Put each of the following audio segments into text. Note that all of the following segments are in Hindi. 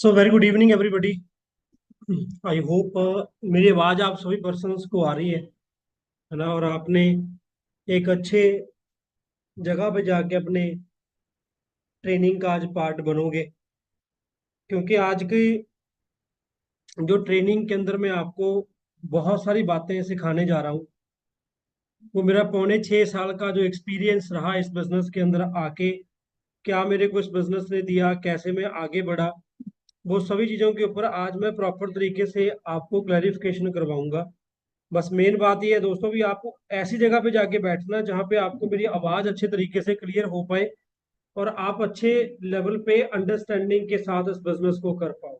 So very good evening everybody. I hope मेरी आवाज आप सभी पर्सन्स को आ रही है ना। और आपने एक अच्छे जगह पे जाके अपने ट्रेनिंग का आज पार्ट बनोगे, क्योंकि आज की जो ट्रेनिंग के अंदर मैं आपको बहुत सारी बातें सिखाने जा रहा हूँ। वो मेरा 6.5 साल का जो एक्सपीरियंस रहा इस बिजनेस के अंदर आके, क्या मेरे को इस बिजनेस ने दिया, कैसे मैं आगे बढ़ा, वो सभी चीज़ों के ऊपर आज मैं प्रॉपर तरीके से आपको क्लैरिफिकेशन करवाऊंगा। बस मेन बात ये है दोस्तों, भी आपको ऐसी जगह पे जाके बैठना जहाँ पे आपको मेरी आवाज अच्छे तरीके से क्लियर हो पाए और आप अच्छे लेवल पे अंडरस्टैंडिंग के साथ इस बिजनेस को कर पाओ।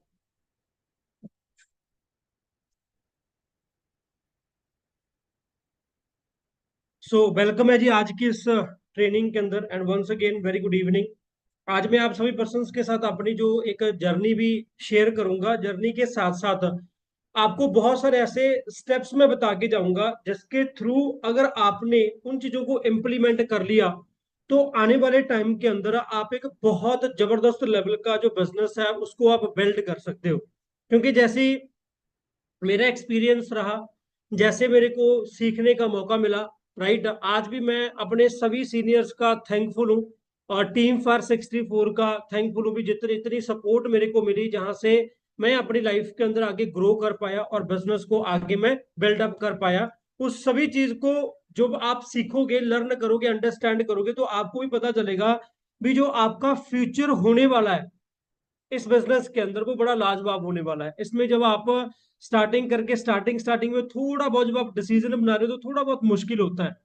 सो वेलकम है जी आज की इस ट्रेनिंग के अंदर, and once again very good evening. आज मैं आप सभी पर्सन्स के साथ अपनी जो एक जर्नी भी शेयर करूंगा। जर्नी के साथ साथ आपको बहुत सारे ऐसे स्टेप्स मैं बता के जाऊंगा जिसके थ्रू अगर आपने उन चीजों को इम्प्लीमेंट कर लिया तो आने वाले टाइम के अंदर आप एक बहुत जबरदस्त लेवल का जो बिजनेस है उसको आप बिल्ड कर सकते हो। क्योंकि जैसे ही मेरा एक्सपीरियंस रहा, जैसे मेरे को सीखने का मौका मिला, राइट, आज भी मैं अपने सभी सीनियर्स का थैंकफुल हूँ और टीम फॉर 64 का थैंकफुल हूँ भी, जितनी इतनी सपोर्ट मेरे को मिली, जहां से मैं अपनी लाइफ के अंदर आगे ग्रो कर पाया और बिजनेस को आगे मैं बिल्डअप कर पाया। उस सभी चीज को जब आप सीखोगे, लर्न करोगे, अंडरस्टैंड करोगे, तो आपको भी पता चलेगा भी जो आपका फ्यूचर होने वाला है इस बिजनेस के अंदर वो बड़ा लाजवाब होने वाला है। इसमें जब आप स्टार्टिंग करके स्टार्टिंग स्टार्टिंग में थोड़ा बहुत जब आप डिसीजन बना रहे हो तो थोड़ा बहुत मुश्किल होता है।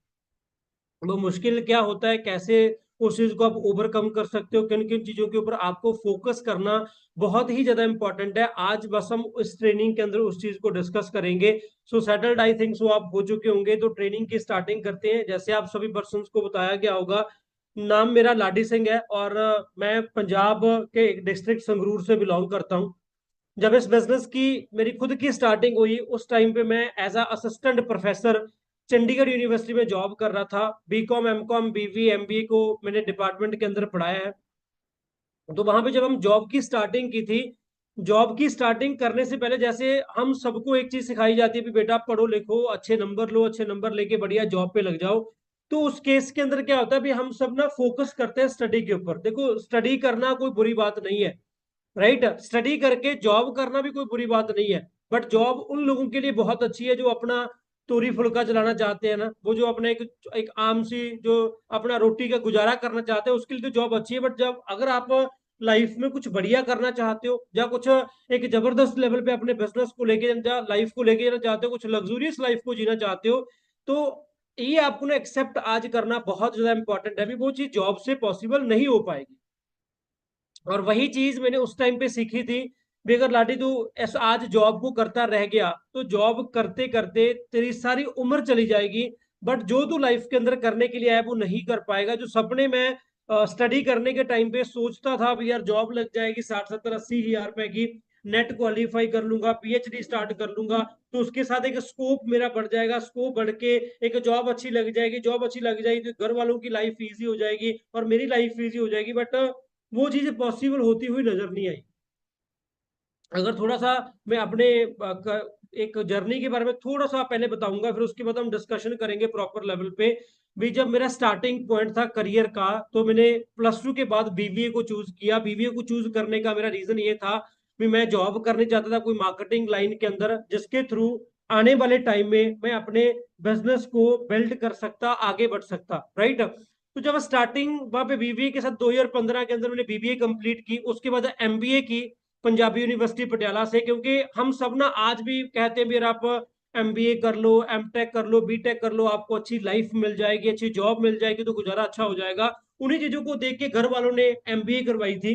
वो मुश्किल क्या होता है, कैसे उस चीज को आप ओवरकम कर सकते हो, किन किन चीजों के ऊपर आपको फोकस करना बहुत ही ज्यादा इंपॉर्टेंट है। आज बस हम इस ट्रेनिंग के अंदर उस चीज को डिस्कस करेंगे। सो सेटल्ड आई थिंक सो आप हो चुके होंगे, तो ट्रेनिंग की स्टार्टिंग करते हैं। जैसे आप सभी पर्सन को बताया गया होगा, नाम मेरा लाडी सिंह है और मैं पंजाब के एक डिस्ट्रिक्ट संगरूर से बिलोंग करता हूँ। जब इस बिजनेस की मेरी खुद की स्टार्टिंग हुई उस टाइम पे मैं as a assistant professor Chandigarh university में जॉब कर रहा था। बीकॉम, एमकॉम, बीवी, एमबीए को मैंने डिपार्टमेंट के अंदर पढ़ाया है। तो वहां पे जब हम जॉब की स्टार्टिंग की थी, जॉब की स्टार्टिंग करने से पहले जैसे हम सबको एक चीज सिखाई जाती है कि बेटा पढ़ो लिखो, अच्छे नंबर लो, अच्छे नंबर लेके बढ़िया जॉब पे लग जाओ। तो उस केस के अंदर क्या होता है, भी हम सब ना फोकस करते हैं स्टडी के ऊपर। देखो, स्टडी करना कोई बुरी बात नहीं है, राइट, स्टडी करके जॉब करना भी कोई बुरी बात नहीं है। बट जॉब उन लोगों के लिए बहुत अच्छी है जो अपना तूरी फुल्का चलाना चाहते हैं ना, वो जो अपने एक एक आम सी जो अपना रोटी का गुजारा करना चाहते हैं उसके लिए तो जॉब अच्छी है। बट जब अगर आप लाइफ में कुछ बढ़िया करना चाहते हो या कुछ एक जबरदस्त लेवल पे अपने बिजनेस को लेके लाइफ को लेके जाना चाहते हो, कुछ लग्जूरियस लाइफ को जीना चाहते हो, तो ये आपको ना एक्सेप्ट आज करना बहुत ज्यादा इंपॉर्टेंट है। अभी वो चीज जॉब से पॉसिबल नहीं हो पाएगी। और वही चीज मैंने उस टाइम पे सीखी थी भी, अगर लाठी तू आज जॉब को करता रह गया तो जॉब करते करते तेरी सारी उम्र चली जाएगी। बट जो तू लाइफ के अंदर करने के लिए आया वो नहीं कर पाएगा। जो सपने में स्टडी करने के टाइम पे सोचता था भी यार जॉब लग जाएगी 60 70 80 हजार रुपए की, नेट क्वालिफाई कर लूंगा, पीएचडी स्टार्ट कर लूंगा, तो उसके साथ एक स्कोप मेरा बढ़ जाएगा, स्कोप बढ़ के एक जॉब अच्छी लग जाएगी, जॉब अच्छी लग जाएगी तो घर वालों की लाइफ इजी हो जाएगी और मेरी लाइफ इजी हो जाएगी। बट वो चीजें पॉसिबल होती हुई नजर नहीं आई। अगर थोड़ा सा मैं अपने एक जर्नी के बारे में थोड़ा सा पहले बताऊंगा, फिर उसके बाद हम डिस्कशन करेंगे प्रॉपर लेवल पे। भी जब मेरा स्टार्टिंग पॉइंट था करियर का, तो मैंने प्लस 2 के बाद बीबीए को चूज किया। बीबीए को चूज करने का मेरा रीजन ये था भी मैं जॉब करने चाहता था कोई मार्केटिंग लाइन के अंदर, जिसके थ्रू आने वाले टाइम में मैं अपने बिजनेस को बिल्ड कर सकता, आगे बढ़ सकता, राइट। तो जब स्टार्टिंग वहां पे बीबीए के साथ 2015 के अंदर मैंने बीबीए कंप्लीट की, उसके बाद एमबीए की पंजाबी यूनिवर्सिटी पटियाला से। क्योंकि हम सब ना आज भी कहते हैं भी यार आप एमबीए कर लो, एमटेक कर लो, बीटेक कर लो, आपको अच्छी लाइफ मिल जाएगी, अच्छी जॉब मिल जाएगी, तो गुजारा अच्छा हो जाएगा। उन्हीं चीजों को देख के घर वालों ने एमबीए करवाई थी।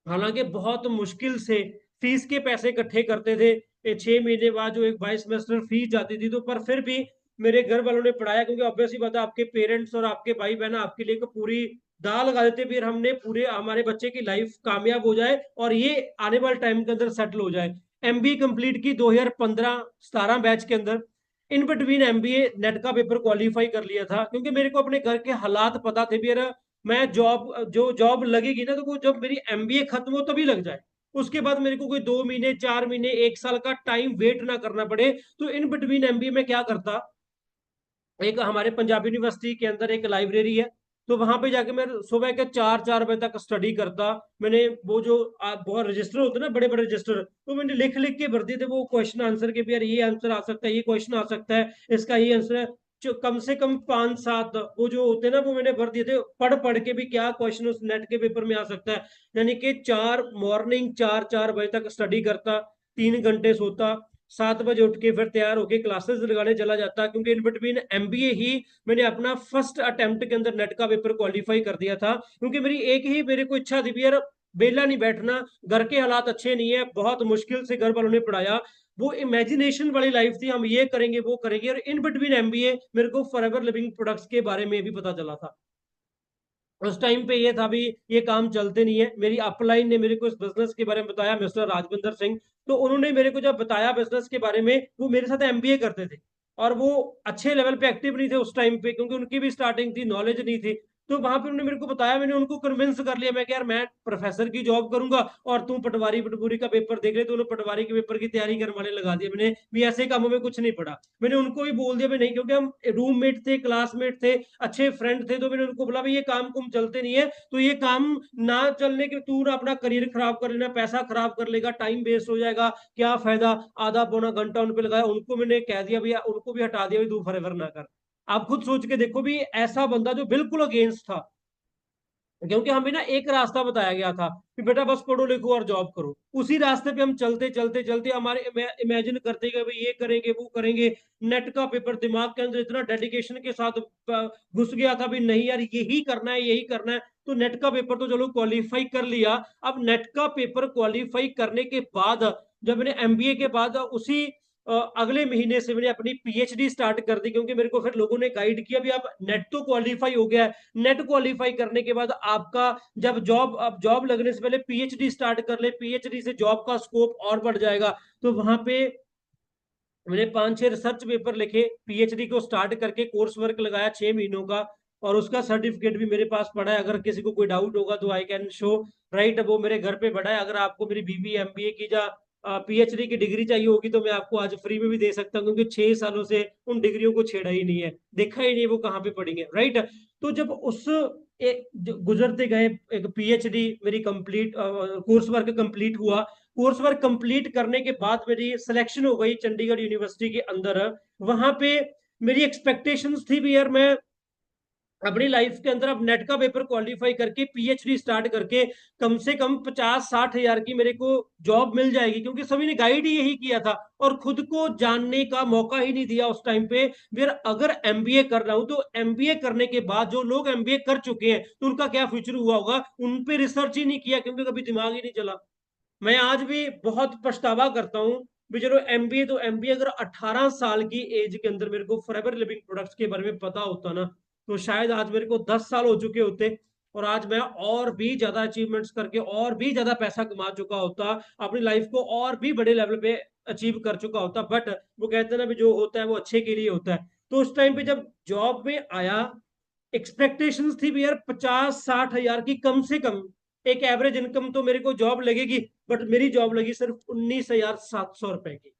हालांकि बहुत मुश्किल से फीस के पैसे इकट्ठे करते थे। 6 महीने बाद जो एक 22 सेमेस्टर फीस जाती थी, तो पर फिर भी मेरे घर वालों ने पढ़ाया, क्योंकि ऑब्वियस ही बात है आपके पेरेंट्स और आपके भाई बहन आपके लिए एक पूरी दाल लगा देते फिर हमने पूरे हमारे बच्चे की लाइफ कामयाब हो जाए और ये आने वाले टाइम के अंदर सेटल हो जाए। एमबीए कंप्लीट की 2015-17 बैच के अंदर। इन बिटवीन एमबीए नेट का पेपर क्वालिफाई कर लिया था, क्योंकि मेरे को अपने घर के हालात पता थे भी यार मैं जॉब जो जॉब लगेगी ना तो वो जब मेरी एमबीए खत्म हो तभी लग जाए। उसके बाद मेरे को कोई 2 महीने 4 महीने 1 साल का टाइम वेट ना करना पड़े। तो इन बिटवीन एमबीए में क्या करता, एक हमारे पंजाब यूनिवर्सिटी के अंदर एक लाइब्रेरी है, तो वहां पे जाके मैं सुबह के 4 4 बजे तक स्टडी करता। मैंने वो जो बहुत रजिस्टर होते हैं ना, बड़े बड़े रजिस्टर, तो मैंने लिख लिख के भर दिए थे वो क्वेश्चन आंसर के भी, यार ये आंसर आ सकता है, ये क्वेश्चन आ सकता है, इसका ये आंसर है। जो कम से कम 5 7 वो जो होते हैं ना, वो मैंने भर दिए थे, पढ़ पढ़ के भी क्या क्वेश्चन उस नेट के पेपर में आ सकता है। यानी कि मॉर्निंग 4 4 बजे तक स्टडी करता, 3 घंटे सोता, 7 बजे उठ के फिर तैयार होके क्लासेस लगाने चला जाता, क्योंकि इन बिटवीन एमबीए ही मैंने अपना फर्स्ट अटेम्प्ट के अंदर नेट का पेपर क्वालिफाई कर दिया था। क्योंकि मेरी एक ही मेरे को इच्छा थी भी, यार बेला नहीं बैठना, घर के हालात अच्छे नहीं है, बहुत मुश्किल से घर वालों ने पढ़ाया, वो इमेजिनेशन वाली लाइफ थी, हम ये करेंगे वो करेंगे। और इन बिटवीन एमबीए मेरे को फॉरएवर लिविंग प्रोडक्ट्स के बारे में भी पता चला था। उस टाइम पे ये था भी, ये काम चलते नहीं है। मेरी अपलाइन ने मेरे को इस बिजनेस के बारे में बताया, मिस्टर राजविंदर सिंह, तो उन्होंने मेरे को जब बताया बिजनेस के बारे में, वो मेरे साथ एमबीए करते थे, और वो अच्छे लेवल पे एक्टिव नहीं थे उस टाइम पे, क्योंकि उनकी भी स्टार्टिंग थी, नॉलेज नहीं थी। तो वहां पे उन्होंने मेरे को बताया, मैंने उनको कन्विंस कर लिया, मैं यार मैं प्रोफेसर की जॉब करूंगा और तू पटवारी पटपूरी का पेपर देख ले। तो उन्होंने पटवारी के पेपर की तैयारी करवाने लगा दिया। मैंने भी ऐसे कामों में कुछ नहीं पढ़ा। मैंने उनको भी बोल दिया भी नहीं, क्योंकि हम रूममेट थे, क्लासमेट थे, अच्छे फ्रेंड थे। तो मैंने उनको बोला भाई ये काम कुम चलते नहीं है, तो ये काम ना चलने के तू ना अपना करियर खराब कर लेना, पैसा खराब कर लेगा, टाइम वेस्ट हो जाएगा, क्या फायदा आधा पौना घंटा उन पे लगाया। उनको मैंने कह दिया भैया, उनको भी हटा दिया, तू फॉरएवर ना कर। आप खुद सोच के देखो भी, ऐसा बंदा जो बिल्कुल अगेंस्ट था, क्योंकि हमें ना एक रास्ता बताया गया था कि बेटा बस पढ़ो लिखो और जॉब करो, उसी रास्ते पे हम चलते चलते चलते हमारे इमेजिन करते गए भाई ये करेंगे वो करेंगे। नेट का पेपर दिमाग के अंदर इतना डेडिकेशन के साथ घुस गया था भी, नहीं यार यही करना है यही करना है। तो नेट का पेपर तो चलो क्वालिफाई कर लिया। अब नेट का पेपर क्वालिफाई करने के बाद जब मैंने एमबीए के बाद उसी अगले महीने से मैंने अपनी पीएचडी स्टार्ट कर दी, क्योंकि मेरे को फिर लोगों ने गाइड किया भी, आप नेट तो क्वालिफाई हो गया है, नेट क्वालिफाई करने के बाद आपका जब जॉब, अब जॉब लगने से पहले पीएचडी स्टार्ट कर ले, पीएचडी से जॉब का स्कोप और बढ़ जाएगा। तो वहां पे मैंने 5 6 रिसर्च पेपर लिखे, पीएचडी को स्टार्ट करके कोर्स वर्क लगाया 6 महीनों का, और उसका सर्टिफिकेट भी मेरे पास पड़ा है। अगर किसी को कोई डाउट होगा तो आई कैन शो, राइट। वो मेरे घर पे पड़ा है। अगर आपको मेरी बीबी एमबीए की या पीएचडी की डिग्री चाहिए होगी तो मैं आपको आज फ्री में भी दे सकता हूँ, क्योंकि 6 सालों से उन डिग्रियों को छेड़ा ही नहीं है, देखा ही नहीं वो कहाँ पे पड़ी है, राइट। तो जब उस गुजरते गए, एक पीएचडी मेरी कंप्लीट, कोर्स वर्क कंप्लीट हुआ। कोर्स वर्क कंप्लीट करने के बाद मेरी सिलेक्शन हो गई चंडीगढ़ यूनिवर्सिटी के अंदर। वहां पे मेरी एक्सपेक्टेशंस थी भी, यार मैं अपनी लाइफ के अंदर अब नेट का पेपर क्वालिफाई करके पीएचडी स्टार्ट करके कम से कम 50 60 हजार की मेरे को जॉब मिल जाएगी, क्योंकि सभी ने गाइड ही यही किया था, और खुद को जानने का मौका ही नहीं दिया उस टाइम पे। फिर अगर एमबीए कर रहा हूं, तो एमबीए करने के बाद जो लोग एमबीए कर चुके हैं तो उनका क्या फ्यूचर हुआ होगा, उन पे रिसर्च ही नहीं किया, क्योंकि कभी दिमाग ही नहीं चला। मैं आज भी बहुत पछतावा करता हूँ भी, चलो एमबीए तो एमबीए, अगर 18 साल की एज के अंदर मेरे को फॉरएवर लिविंग प्रोडक्ट्स के बारे में पता होता ना, तो शायद आज मेरे को 10 साल हो चुके होते, और आज मैं और भी ज्यादा अचीवमेंट्स करके और भी ज्यादा पैसा कमा चुका होता, अपनी लाइफ को और भी बड़े लेवल पे अचीव कर चुका होता। बट वो कहते हैं ना भी, जो होता है वो अच्छे के लिए होता है। तो उस टाइम पे जब जॉब में आया, एक्सपेक्टेशंस थी भी, यार 50 60 हजार की कम से कम एक एवरेज इनकम तो मेरे को जॉब लगेगी। बट मेरी जॉब लगी सिर्फ 19,700 रुपए की।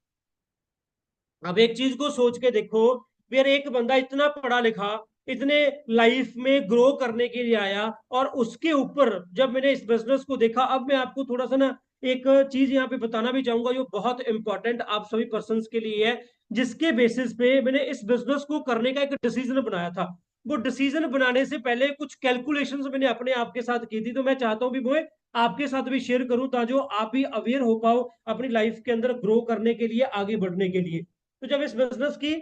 अब एक चीज को सोच के देखो, यार एक बंदा इतना पढ़ा लिखा, इतने लाइफ में ग्रो करने के लिए आया, और उसके ऊपर जब मैंने इस बिजनेस को देखा। अब मैं आपको थोड़ा सा ना एक चीज यहाँ पे बताना भी चाहूंगा, जो बहुत इंपॉर्टेंट आप सभी पर्सन के लिए है, जिसके बेसिस पे मैंने इस बिजनेस को करने का एक डिसीजन बनाया था। वो डिसीजन बनाने से पहले कुछ कैलकुलेशंस मैंने अपने आप के साथ की थी, तो मैं चाहता हूँ भी वो आपके साथ भी शेयर करूं, ताकि आप भी अवेयर हो पाओ अपनी लाइफ के अंदर ग्रो करने के लिए, आगे बढ़ने के लिए। तो जब इस बिजनेस की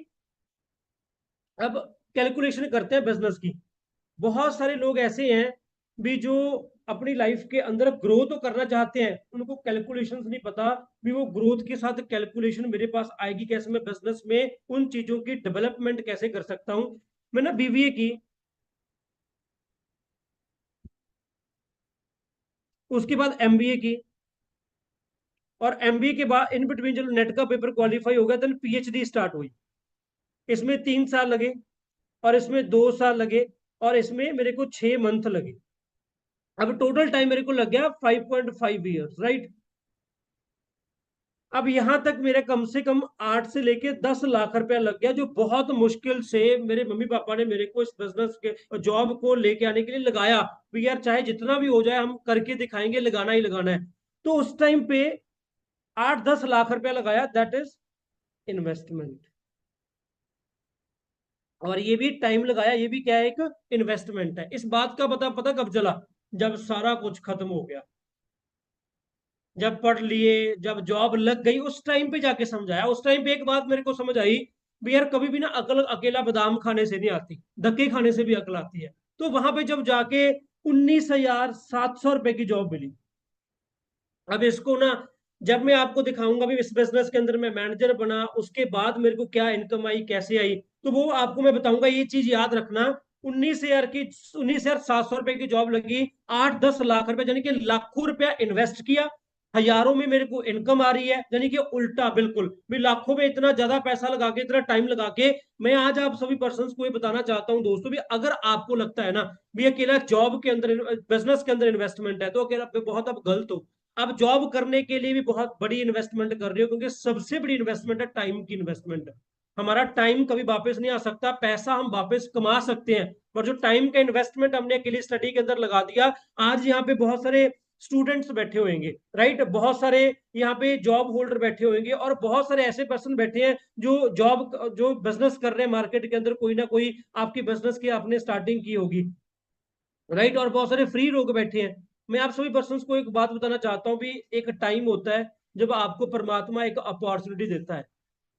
अब कैलकुलेशन करते हैं बिजनेस की, बहुत सारे लोग ऐसे हैं भी जो अपनी लाइफ के अंदर ग्रो तो करना चाहते हैं, उनको कैलकुलेशंस नहीं पता भी वो ग्रोथ के साथ कैलकुलेशन मेरे पास आएगी कैसे, मैं बिजनेस में उन चीजों की डेवलपमेंट कैसे कर सकता हूं। मैंने बीबीए की, उसके बाद एमबीए की, और एमबीए के बाद इन बिटवीन चलो नेट का पेपर क्वालिफाई हो गया, देन पीएचडी स्टार्ट हुई। इसमें 3 साल लगे, और इसमें 2 साल लगे, और इसमें मेरे को 6 मंथ लगे। अब टोटल टाइम मेरे को लग गया 5.5 ईयर्स, राइट। अब यहां तक मेरे कम से कम 8 से लेके 10 लाख रुपया लग गया, जो बहुत मुश्किल से मेरे मम्मी पापा ने मेरे को इस बिजनेस के जॉब को लेके आने के लिए लगाया भी, यार चाहे जितना भी हो जाए हम करके दिखाएंगे, लगाना ही लगाना है। तो उस टाइम पे 8-10 लाख रुपया लगाया, दैट इज इन्वेस्टमेंट। और ये भी टाइम लगाया, ये भी क्या है, एक इन्वेस्टमेंट है। इस बात का पता पता कब चला, जब सारा कुछ खत्म हो गया, जब पढ़ लिए, जब जॉब लग गई, उस टाइम पे जाके समझाया। उस टाइम पे एक बात मेरे को समझ आई भी, यार कभी भी ना अकल अकेला बादाम खाने से नहीं आती, धक्के खाने से भी अकल आती है। तो वहां पे जब जाके 19,700 रुपए की जॉब मिली। अब इसको ना, जब मैं आपको दिखाऊंगा भी इस बिजनेस के अंदर मैं मैनेजर बना, उसके बाद मेरे को क्या इनकम आई, कैसे आई, तो वो आपको मैं बताऊंगा। ये चीज याद रखना, 19,700 रुपए की जॉब लगी, 8-10 लाख रुपए, यानी कि लाखों रुपया इन्वेस्ट किया, हजारों में मेरे को इनकम आ रही है। यानी कि उल्टा बिल्कुल भी, लाखों में इतना ज्यादा पैसा लगा के, इतना टाइम लगा के, मैं आज आप सभी पर्सन को ये बताना चाहता हूँ दोस्तों भी, अगर आपको लगता है ना भी अकेला जॉब के अंदर, बिजनेस के अंदर इन्वेस्टमेंट है, तो अकेला बहुत आप गलत हो। आप जॉब करने के लिए भी बहुत बड़ी इन्वेस्टमेंट कर रहे हो, क्योंकि सबसे बड़ी इन्वेस्टमेंट है टाइम की इन्वेस्टमेंट। हमारा टाइम कभी वापस नहीं आ सकता, पैसा हम वापस कमा सकते हैं, पर जो टाइम का इन्वेस्टमेंट हमने अकेले स्टडी के अंदर लगा दिया। आज यहाँ पे बहुत सारे स्टूडेंट्स बैठे होंगे, राइट, बहुत सारे यहाँ पे जॉब होल्डर बैठे होंगे, और बहुत सारे ऐसे पर्सन बैठे हैं जो जॉब, जो बिजनेस कर रहे हैं मार्केट के अंदर, कोई ना कोई आपकी बिजनेस की आपने स्टार्टिंग की होगी, राइट, और बहुत सारे फ्री लोग बैठे हैं। मैं आप सभी पर्सन को एक बात बताना चाहता हूँ भी, एक टाइम होता है जब आपको परमात्मा एक अपॉर्चुनिटी देता है।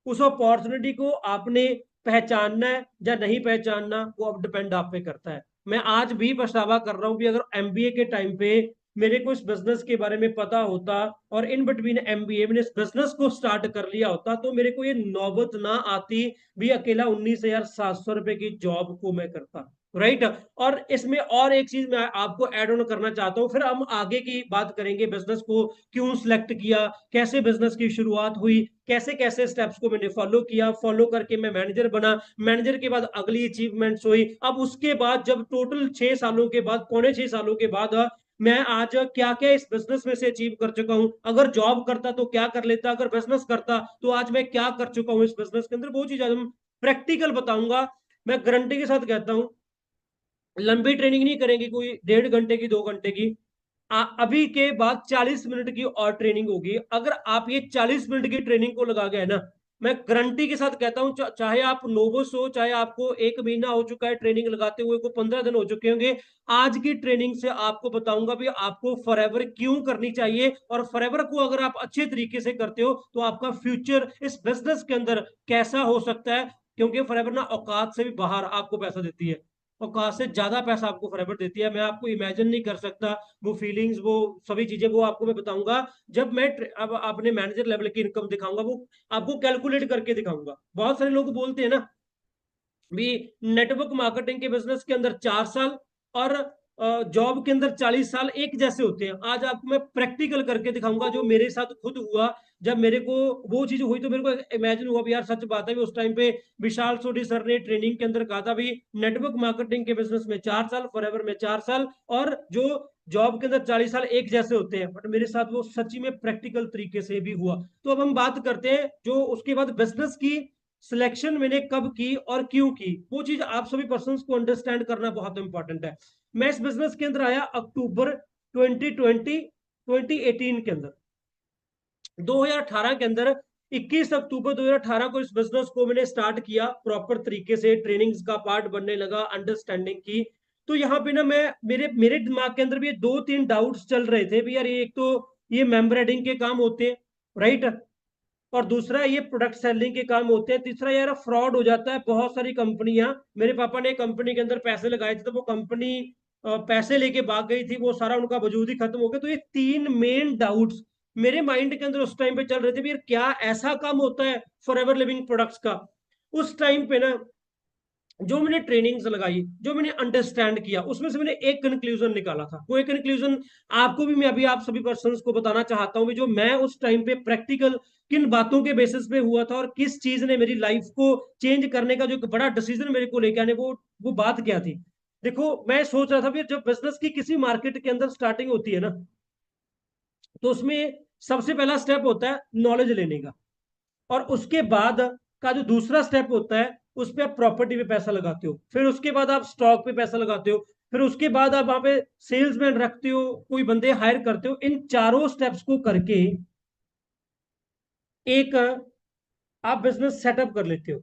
उस अपॉर्चुनिटी को आपने पहचानना है या नहीं पहचानना, वो अब डिपेंड आप पे करता है। मैं आज भी पछतावा कर रहा हूँ कि अगर एमबीए के टाइम पे मेरे को इस बिजनेस के बारे में पता होता, और इन बिटवीन एमबीए मैंने इस बिजनेस को स्टार्ट कर लिया होता, तो मेरे को ये नौबत ना आती भी अकेला 19,700 रुपए की जॉब को मैं करता, राइट। और इसमें और एक चीज मैं आपको ऐड ऑन करना चाहता हूँ, फिर हम आगे की बात करेंगे, बिजनेस को क्यों सिलेक्ट किया, कैसे बिजनेस की शुरुआत हुई, कैसे कैसे स्टेप्स को मैंने फॉलो किया, फॉलो करके मैं मैनेजर बना, मैनेजर के बाद अगली अचीवमेंट्स हुई। अब उसके बाद जब टोटल 6 सालों के बाद, पौने 6 सालों के बाद, मैं आज क्या क्या इस बिजनेस में से अचीव कर चुका हूँ। अगर जॉब करता तो क्या कर लेता, अगर बिजनेस करता तो आज मैं क्या कर चुका हूँ इस बिजनेस के अंदर, वो चीज आज हम प्रैक्टिकल बताऊंगा। मैं गारंटी के साथ कहता हूँ, लंबी ट्रेनिंग नहीं करेंगे, कोई 1.5 घंटे की, 2 घंटे की, अभी के बाद 40 मिनट की और ट्रेनिंग होगी। अगर आप ये 40 मिनट की ट्रेनिंग को लगा गए ना, मैं गारंटी के साथ कहता हूं, चाहे आप नोवोस हो, चाहे आपको 1 महीना हो चुका है ट्रेनिंग लगाते हुए, को 15 दिन हो चुके होंगे, आज की ट्रेनिंग से आपको बताऊंगा भी आपको फॉरएवर क्यों करनी चाहिए। और फॉरएवर को अगर आप अच्छे तरीके से करते हो, तो आपका फ्यूचर इस बिजनेस के अंदर कैसा हो सकता है, क्योंकि फॉरएवर ना औकात से भी बाहर आपको पैसा देती है, औकात से ज्यादा पैसा आपको फॉरएवर देती है। मैं आपको इमेजिन नहीं कर सकता वो फीलिंग्स, वो सभी चीजें, वो आपको मैं बताऊंगा जब मैं अब अपने मैनेजर लेवल की इनकम दिखाऊंगा, वो आपको कैलकुलेट करके दिखाऊंगा। बहुत सारे लोग बोलते हैं ना भी, नेटवर्क मार्केटिंग के बिजनेस के अंदर 4 साल और जॉब के अंदर 40 साल एक जैसे होते हैं। आज आपको मैं प्रैक्टिकल करके दिखाऊंगा, जो मेरे साथ खुद हुआ। जब मेरे को वो चीज हुई, तो मेरे को इमेजिन हुआ भी, यार सच बात है भी, उस टाइम पे विशाल सोडी सर ने ट्रेनिंग के अंदर कहा था भी, नेटवर्क मार्केटिंग के बिजनेस में 4 साल, फॉरएवर में 4 साल, और जो जॉब के अंदर 40 साल एक जैसे होते हैं। बट मेरे साथ वो सच्ची में प्रैक्टिकल तरीके से भी हुआ। तो अब हम बात करते हैं जो उसके बाद बिजनेस की सिलेक्शन मैंने कब की और क्यों की, वो चीज आप सभी पर्सन को अंडरस्टैंड करना बहुत इंपॉर्टेंट है। मैं इस बिजनेस के अंदर आया अक्टूबर 2018 के अंदर, 2018 के अंदर, 21 अक्टूबर 2018 को इस बिजनेस को मैंने स्टार्ट किया प्रॉपर तरीके से, ट्रेनिंग्स का पार्ट बनने लगा, अंडरस्टैंडिंग की। तो यहाँ पे ना मैं, मेरे मेरे दिमाग के अंदर भी 2-3 डाउट्स चल रहे थे भी, यार ये एक तो ये मेंबर एडिंग के काम होते हैं, राइट, और दूसरा ये प्रोडक्ट सेलिंग के काम होते हैं, तीसरा यार फ्रॉड हो जाता है। बहुत सारी कंपनियां, मेरे पापा ने कंपनी के अंदर पैसे लगाए थे, तो वो कंपनी पैसे लेके भाग गई थी, वो सारा उनका वजूद ही खत्म हो गया। तो ये 3 मेन डाउट्स मेरे माइंड के अंदर उस टाइम पे चल रहे थे भी, यार क्या ऐसा काम होता है फॉरएवर लिविंग प्रोडक्ट्स का। उस टाइम पे ना जो मैंने ट्रेनिंग्स लगाई, जो मैंने अंडरस्टैंड किया, उसमें से मैंने एक कंक्लूजन निकाला था। वो एक कंक्लूजन आपको भी मैं अभी आप सभी पर्सन्स को बताना चाहता हूँ, जो मैं उस टाइम पे प्रैक्टिकल किन बातों के बेसिस पे हुआ था, और किस चीज ने मेरी लाइफ को चेंज करने का जो एक बड़ा डिसीजन मेरे को लेके आने, वो बात क्या थी। देखो, मैं सोच रहा था फिर, जब बिजनेस की किसी मार्केट के अंदर स्टार्टिंग होती है ना, तो उसमें सबसे पहला स्टेप होता है नॉलेज लेने का, और उसके बाद का जो दूसरा स्टेप होता है उस पर आप प्रॉपर्टी पे पैसा लगाते हो, फिर उसके बाद आप स्टॉक पे पैसा लगाते हो, फिर उसके बाद आप वहां पे सेल्समैन रखते हो, कोई बंदे हायर करते हो। इन चारों स्टेप्स को करके एक आप बिजनेस सेटअप कर लेते हो।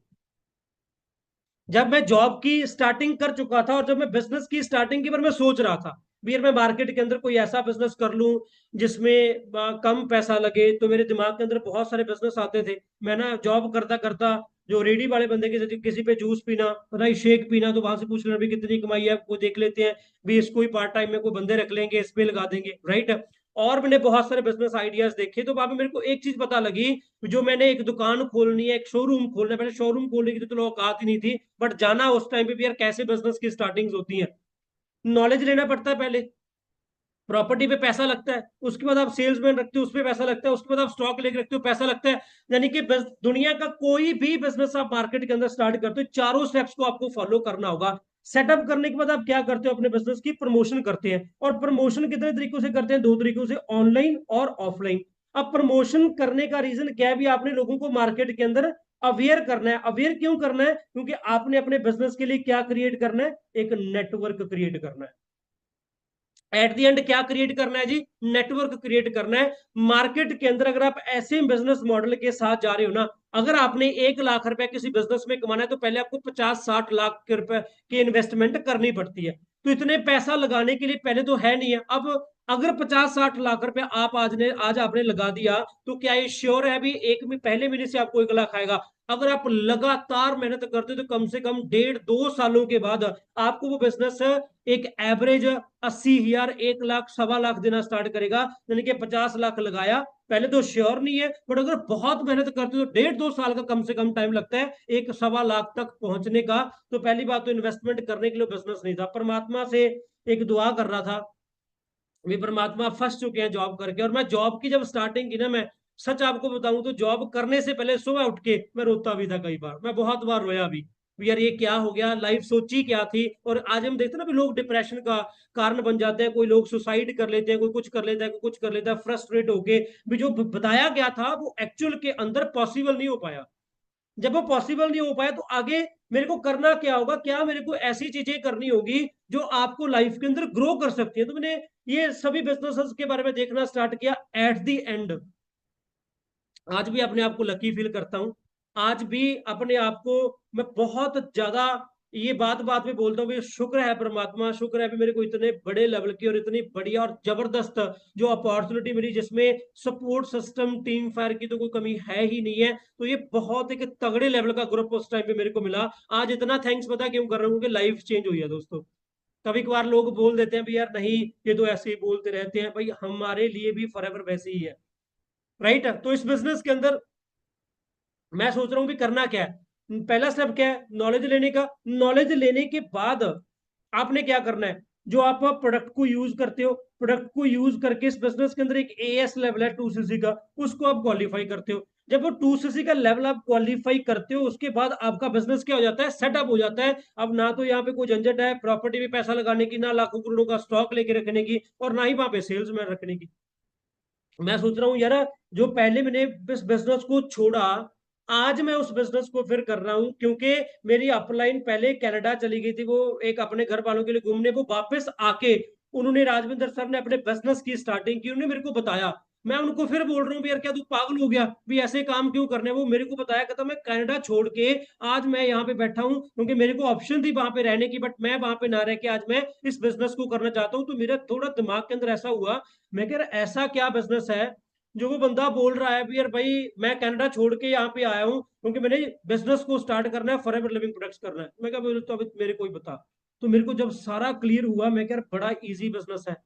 जब मैं जॉब की स्टार्टिंग कर चुका था और जब मैं बिजनेस की स्टार्टिंग के बारे में सोच रहा था, भी यार मैं मार्केट के अंदर कोई ऐसा बिजनेस कर लूं जिसमें कम पैसा लगे, तो मेरे दिमाग के अंदर बहुत सारे बिजनेस आते थे। मैं ना जॉब करता करता जो रेडी वाले बंदे के किसी पे जूस पीना, पता ही शेक पीना, तो वहां से पूछ लेना भी कितनी कमाई है, वो देख लेते हैं, भी इसको ही पार्ट टाइम में कोई बंदे रख लेंगे, इस पे लगा देंगे, राइट। और मैंने बहुत सारे बिजनेस आइडियाज देखे, तो वहां पे मेरे को एक चीज पता लगी, जो मैंने एक दुकान खोलनी है, एक शोरूम खोलना है, पहले शोरूम खोलने की तो लोग औकात ही नहीं थी, बट जाना उस टाइम पे भी यार कैसे बिजनेस की स्टार्टिंग होती है। नॉलेज लेना पड़ता है पहले, प्रॉपर्टी पे पैसा लगता है, उसके बाद आप सेल्समैन रखते हो, उस पे पैसा लगता है, उसके बाद आप स्टॉक लेके रखते हो, पैसा लगता है। यानी कि दुनिया का कोई भी बिजनेस आप मार्केट के अंदर स्टार्ट करते हो, चारों स्टेप्स को आपको फॉलो करना होगा। सेटअप करने के बाद आप क्या करते हो, अपने बिजनेस की प्रमोशन करते हैं। और प्रमोशन कितने तरीकों से करते हैं, दो तरीकों से, ऑनलाइन और ऑफलाइन। अब प्रमोशन करने का रीजन क्या है, भी आपने लोगों को मार्केट के अंदर अवेयर करना है। अवेयर क्यों करना है, क्योंकि आपने अपने बिजनेस के लिए क्या क्रिएट करना है, एक नेटवर्क क्रिएट करना है। एट दी एंड क्या क्रिएट करना है जी, नेटवर्क क्रिएट करना है मार्केट के अंदर। अगर आप ऐसे बिजनेस मॉडल के साथ जा रहे हो ना, अगर आपने 1 लाख रुपए किसी बिजनेस में कमाना है, तो पहले आपको 50-60 लाख के रुपए की इन्वेस्टमेंट करनी पड़ती है। तो इतने पैसा लगाने के लिए पहले तो है नहीं है। अब अगर 50-60 लाख रुपए आप आज आपने लगा दिया, तो क्या ये श्योर है अभी एक में पहले महीने से आपको 1 लाख आएगा? अगर आप लगातार मेहनत करते हो, तो कम से कम 1.5-2 सालों के बाद आपको वो बिजनेस एक एवरेज 80 हजार, 1 लाख, 1.25 लाख देना स्टार्ट करेगा। यानी कि 50 लाख लगाया, पहले तो श्योर नहीं है, बट अगर बहुत मेहनत करते हो तो 1.5-2 साल का कम से कम टाइम लगता है एक 1.25 लाख तक पहुंचने का। तो पहली बात तो इन्वेस्टमेंट करने के लिए बिजनेस नहीं था। परमात्मा से एक दुआ कर रहा था, भी परमात्मा फंस चुके हैं जॉब करके। और मैं जॉब की जब स्टार्टिंग की ना, मैं सच आपको बताऊं तो जॉब करने से पहले सुबह उठ के मैं रोता भी था, कई बार मैं बहुत बार रोया भी यार ये क्या हो गया, लाइफ सोची क्या थी। और आज हम देखते हैं ना भी लोग डिप्रेशन का कारण बन जाते हैं, कोई लोग सुसाइड कर लेते हैं, कोई कुछ कर लेता है, कोई कुछ कर लेता है, फ्रस्ट्रेट होके भी जो बताया गया था वो एक्चुअल के अंदर पॉसिबल नहीं हो पाया। जब वो पॉसिबल नहीं हो पाया, तो आगे मेरे को करना क्या होगा, क्या मेरे को ऐसी चीजें करनी होगी जो आपको लाइफ के अंदर ग्रो कर सकती है। तो मैंने ये सभी बिजनेसेस के बारे में देखना स्टार्ट किया। एट द एंड आज भी अपने आप को लकी फील करता हूँ। आज भी अपने आप को मैं बहुत ज्यादा ये बात बात में बोलता हूँ भी शुक्र है परमात्मा, शुक्र है भी मेरे को इतने बड़े लेवल की और इतनी बढ़िया और जबरदस्त जो अपॉर्चुनिटी मिली, जिसमें सपोर्ट सिस्टम टीम फायर की तो कोई कमी है ही नहीं है। तो ये बहुत एक तगड़े लेवल का ग्रुप उस टाइम पे मेरे को मिला। आज इतना थैंक्स पता क्यों कर रहा हूँ, क्योंकि लाइफ चेंज हुई है दोस्तों। कभी कभार लोग बोल देते हैं भी यार नहीं, ये तो ऐसे ही बोलते रहते हैं, भाई हमारे लिए भी फॉरएवर वैसे ही है, राइट। तो इस बिजनेस के अंदर मैं सोच रहा हूँ भी करना क्या है। पहला स्टेप क्या है, नॉलेज लेने का। नॉलेज लेने के बाद आपने क्या करना है, जो आप प्रोडक्ट को यूज करते हो, प्रोडक्ट को यूज करके इस बिजनेस के अंदर एक एएस लेवल है 2cc का, उसको आप क्वालिफाई करते हो। जब वो 2cc का लेवल आप क्वालिफाई करते हो, उसके बाद आपका बिजनेस क्या हो जाता है, सेटअप हो जाता है। अब ना तो यहाँ पे कोई झंझट है प्रॉपर्टी पे पैसा लगाने की, ना लाखों करोड़ों का स्टॉक लेके रखने की, और ना ही वहां पे सेल्स मैन रखने की। मैं सोच रहा हूँ यार, जो पहले मैंने इस बिजनेस को छोड़ा, आज मैं उस बिजनेस को फिर कर रहा हूँ, क्योंकि मेरी अपलाइन पहले कनाडा चली गई थी, वो एक अपने घर वालों के लिए घूमने, वो वापस आके उन्होंने, राजविंदर सर ने अपने बिजनेस की स्टार्टिंग की, उन्होंने मेरे को बताया। मैं उनको फिर बोल रहा हूँ यार क्या तू पागल हो गया, भी ऐसे काम क्यों करने। वो मेरे को बताया, कहता मैं कनाडा छोड़ के आज मैं यहाँ पे बैठा हूँ, क्योंकि मेरे को ऑप्शन थी वहां पे रहने की, बट मैं वहां पे ना रह के आज मैं इस बिजनेस को करना चाहता हूँ। तो मेरा थोड़ा दिमाग के अंदर ऐसा हुआ, मैं कह रहा ऐसा क्या बिजनेस है जो वो बंदा बोल रहा है भी यार भाई मैं कनाडा छोड़ के यहाँ पे आया हूँ क्योंकि मैंने बिजनेस को स्टार्ट करना है, फॉरएवर लिविंग प्रोडक्ट्स करना है। मैं क्या बोल, तो अभी मेरे को ही बता। तो मेरे को जब सारा क्लियर हुआ, मैं कह बड़ा इजी बिजनेस है,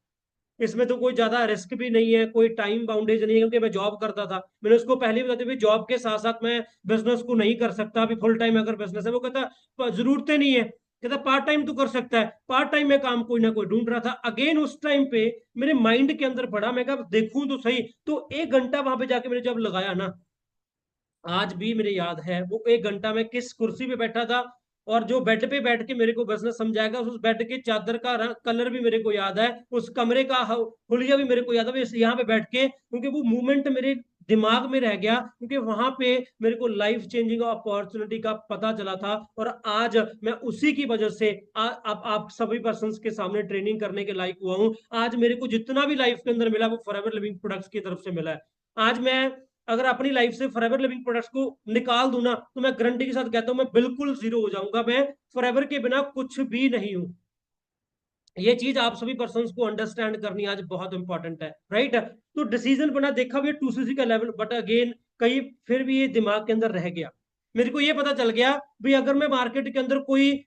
इसमें तो कोई ज्यादा रिस्क भी नहीं है, कोई टाइम बाउंडेज नहीं है, क्योंकि मैं जॉब करता था। मैंने उसको पहले भी बताया जॉब के साथ साथ मैं बिजनेस को नहीं कर सकता, अभी फुल टाइम अगर बिजनेस है। वो कहता जरूरत नहीं है, कहता पार्ट टाइम तो कर सकता है। पार्ट टाइम में काम कोई ना कोई ढूंढ रहा था। अगेन उस टाइम पे मेरे माइंड के अंदर पड़ा, मैं कहा देखूं तो सही। तो 1 घंटा वहां पे जाके मैंने जब लगाया ना, आज भी मेरे याद है वो 1 घंटा मैं किस कुर्सी पे बैठा था, और जो बेड पे बैठ के मेरे को बिजनेस समझाएगा, उस बेड के चादर का कलर भी मेरे को याद है, उस कमरे का हुलिया भी मेरे को याद है, यहाँ पे बैठ के, क्योंकि वो मूवमेंट मेरे दिमाग में रह गया, क्योंकि वहां पे मेरे को लाइफ चेंजिंग अपॉर्चुनिटी का पता चला था। और आज मैं उसी की वजह से आप सभी पर्सन के सामने ट्रेनिंग करने के लायक हुआ हूँ। आज मेरे को जितना भी लाइफ के अंदर मिला वो फॉरएवर लिविंग प्रोडक्ट्स की तरफ से मिला है। आज मैं अगर अपनी लाइफ से फॉरएवर लिविंग प्रोडक्ट्स को निकाल दूं ना, तो मैं गारंटी के साथ कहता हूं मैं बिल्कुल जीरो हो जाऊंगा। मैं फॉरएवर के बिना कुछ भी नहीं हूं। ये चीज आप सभी पर्सन को अंडरस्टैंड करनी आज बहुत इंपॉर्टेंट है, राइट। तो डिसीजन बना देखा भी 2cc का लेवल, बट अगेन कहीं फिर भी ये दिमाग के अंदर रह गया। मेरे को ये पता चल गया भी अगर मैं मार्केट के अंदर कोई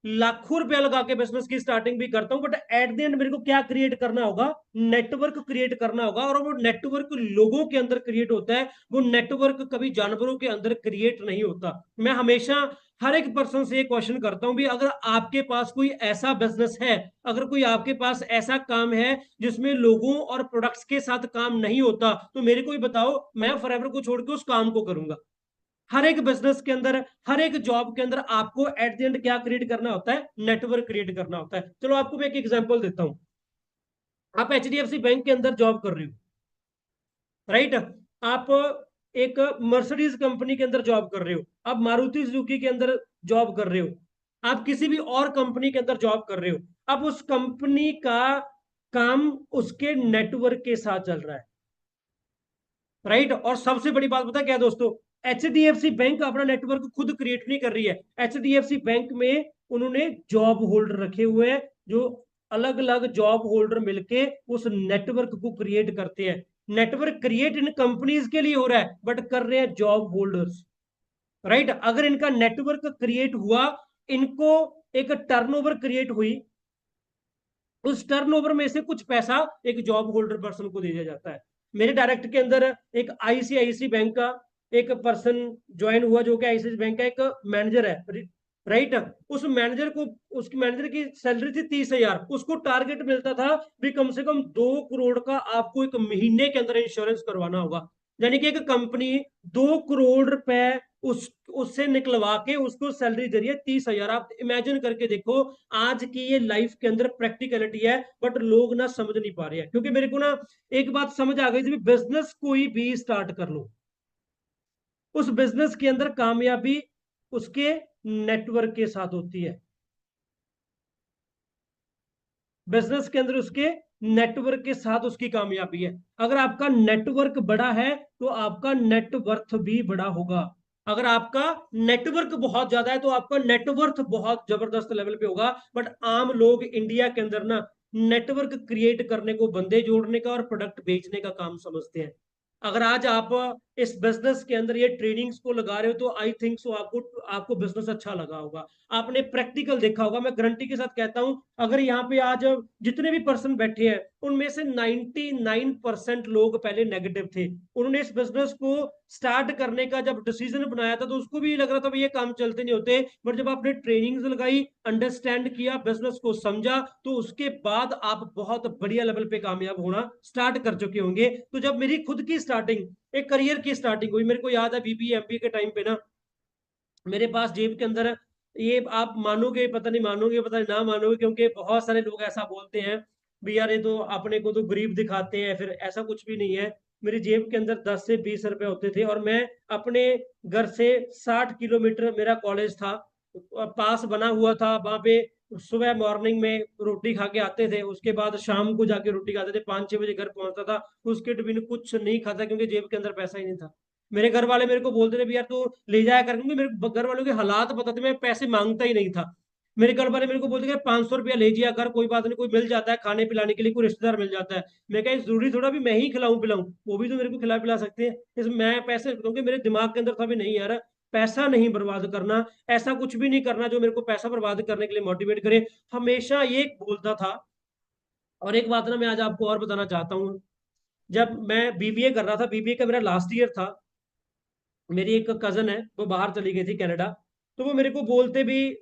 लाखों रुपया लगा के बिजनेस की स्टार्टिंग भी करता हूँ, बट एट द एंड मेरे को क्या क्रिएट करना होगा, नेटवर्क क्रिएट करना होगा। और वो नेटवर्क लोगों के अंदर क्रिएट होता है, वो नेटवर्क कभी जानवरों के अंदर क्रिएट नहीं होता। मैं हमेशा हर एक पर्सन से एक क्वेश्चन करता हूं भी अगर आपके पास कोई ऐसा बिजनेस है, अगर कोई आपके पास ऐसा काम है जिसमें लोगों और प्रोडक्ट्स के साथ काम नहीं होता, तो मेरे को ही बताओ, मैं फॉरएवर को छोड़ के उस काम को करूंगा। हर एक बिजनेस के अंदर, हर एक जॉब के अंदर आपको एट द एंड क्या क्रिएट करना होता है, नेटवर्क क्रिएट करना होता है। चलो आपको मैं एक एग्जांपल देता हूं। आप एचडीएफसी बैंक के अंदर जॉब कर रहे हो, राइट। आप एक मर्सिडीज कंपनी के अंदर जॉब कर रहे हो, आप मारुति सुजुकी के अंदर जॉब कर रहे हो, आप किसी भी और कंपनी के अंदर जॉब कर रहे हो। अब उस कंपनी का काम उसके नेटवर्क के साथ चल रहा है, राइट। और सबसे बड़ी बात पता क्या है दोस्तों, एचडीएफसी बैंक अपना नेटवर्क खुद क्रिएट नहीं कर रही है। एचडीएफसी बैंक में उन्होंने जॉब होल्डर रखे हुए हैं, जो अलग अलग जॉब होल्डर मिलके उस नेटवर्क को क्रिएट करते हैं। नेटवर्क क्रिएट इन कंपनीज के लिए हो रहा है, बट कर रहे हैं जॉब होल्डर्स, राइट। अगर इनका नेटवर्क क्रिएट हुआ, इनको एक टर्नओवर क्रिएट हुई, उस टर्नओवर में से कुछ पैसा एक जॉब होल्डर पर्सन को दिया जाता है। मेरे डायरेक्ट के अंदर एक आईसीआईसी बैंक का एक पर्सन ज्वाइन हुआ, जो कि आईसीआईसी बैंक का एक मैनेजर है, राइट। उस मैनेजर को, उसकी मैनेजर की सैलरी थी 30,000, उसको टारगेट मिलता था भी कम से कम 2 करोड़ का आपको एक महीने के अंदर इंश्योरेंस करवाना होगा। यानी कि एक कंपनी 2 करोड़ रुपए उससे निकलवा के उसको सैलरी दे रही है 30,000। आप इमेजिन करके देखो, आज की ये लाइफ के अंदर प्रैक्टिकलिटी है, बट लोग ना समझ नहीं पा रहे हैं। क्योंकि मेरे को ना एक बात समझ आ गई थी, बिजनेस कोई भी स्टार्ट कर लो, उस बिजनेस के अंदर कामयाबी उसके नेटवर्क के साथ होती है। बिजनेस के अंदर उसके नेटवर्क के साथ उसकी कामयाबी है। अगर आपका नेटवर्क बड़ा है तो आपका नेटवर्थ भी बड़ा होगा। अगर आपका नेटवर्क बहुत ज्यादा है तो आपका नेटवर्थ बहुत जबरदस्त लेवल पे होगा। बट आम लोग इंडिया के अंदर ना नेटवर्क क्रिएट करने को बंदे जोड़ने का और प्रोडक्ट बेचने का काम समझते हैं। अगर आज आप इस बिजनेस के अंदर ये ट्रेनिंग्स को लगा रहे हो, तो आई थिंक सो आपको आपको बिजनेस अच्छा लगा होगा, आपने प्रैक्टिकल देखा होगा। मैं गारंटी के साथ कहता हूं, अगर यहाँ पे आज जितने भी पर्सन बैठे हैं, उनमें से 99% लोग पहले नेगेटिव थे। उन्होंने इस बिजनेस को स्टार्ट करने का जब डिसीजन बनाया था, तो उसको भी लग रहा था भाई ये काम चलते नहीं होते। बट जब आपने ट्रेनिंग्स लगाई, अंडरस्टैंड किया, बिजनेस को समझा, तो उसके बाद आप बहुत बढ़िया लेवल पे कामयाब होना स्टार्ट कर चुके होंगे। तो जब मेरी खुद की स्टार्टिंग, एक करियर की स्टार्टिंग हुई, मेरे को याद है बीबीए एमबीए के टाइम पे ना, मेरे पास जेब के अंदर, ये आप मानोगे पता नहीं, मानोगे पता नहीं ना मानोगे, क्योंकि बहुत सारे लोग ऐसा बोलते हैं भी यार ये तो अपने को तो गरीब दिखाते हैं, फिर ऐसा कुछ भी नहीं है। मेरी जेब के अंदर 10 से 20 रुपए होते थे, और मैं अपने घर से 60 किलोमीटर मेरा कॉलेज था, पास बना हुआ था वहां पे। सुबह मॉर्निंग में रोटी खा के आते थे, उसके बाद शाम को जाके रोटी खाते थे, 5-6 बजे घर पहुंचता था। उसके टिफिन कुछ नहीं खाता, क्योंकि जेब के अंदर पैसा ही नहीं था। मेरे घर वाले मेरे को बोलते थे भी यार तू ले जाया कर, क्योंकि मेरे घर वालों के हालात पता थे, मैं पैसे मांगता ही नहीं था। मेरे घर वाले मेरे को बोलते थे 500 रुपया ले जाया कर, कोई बात नहीं, कोई मिल जाता है खाने पिलाने के लिए, कोई रिश्तेदार मिल जाता है। मैं कहा जरूरी थोड़ा भी मैं ही खिलाऊं पिलाऊं, वो भी तो मेरे को खिला पिला सकते हैं। इस मैं पैसे, क्योंकि मेरे दिमाग के अंदर था भी नहीं यार, पैसा नहीं बर्बाद करना, ऐसा कुछ भी नहीं करना जो मेरे को पैसा बर्बाद करने के लिए मोटिवेट करे। हमेशा ये बोलता था। और एक बात ना मैं आज आपको और बताना चाहता हूँ। जब मैं बीबीए कर रहा था, बीबीए का मेरा लास्ट ईयर था, मेरी एक कजन है वो बाहर चली गई थी कनाडा। तो वो मेरे को बोलते भी,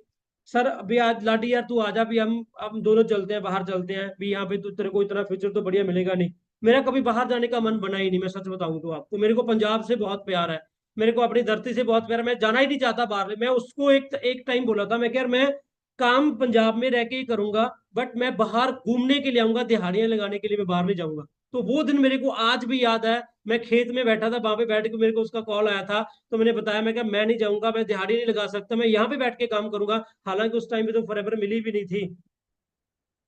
सर अभी आज लाडी यार तू आजा भी, हम दोनों चलते हैं, बाहर चलते हैं भी, यहाँ पे तो तेरे को इतना फ्यूचर तो बढ़िया मिलेगा नहीं। मेरा कभी बाहर जाने का मन बना ही नहीं, मैं सच बताऊं तो आपको, मेरे को पंजाब से बहुत प्यार है। मेरे को अपनी धरती से बहुत प्यार, मैं जाना ही नहीं चाहता बाहर। मैं उसको एक एक टाइम बोला था, मैं कह यार मैं काम पंजाब में रह के ही करूंगा, बट मैं बाहर घूमने के लिए आऊंगा, दिहाड़ियां लगाने के लिए मैं बाहर नहीं जाऊंगा। तो वो दिन मेरे को आज भी याद है। मैं खेत में बैठा था, वहां पे बैठ के मेरे को उसका कॉल आया था, तो मैंने बताया, मैं क्या मैं नहीं जाऊंगा, मैं दिहाड़ी नहीं लगा सकता, मैं यहाँ पे बैठ के काम करूंगा। हालांकि उस टाइम पे तो फॉरएवर मिली भी नहीं थी,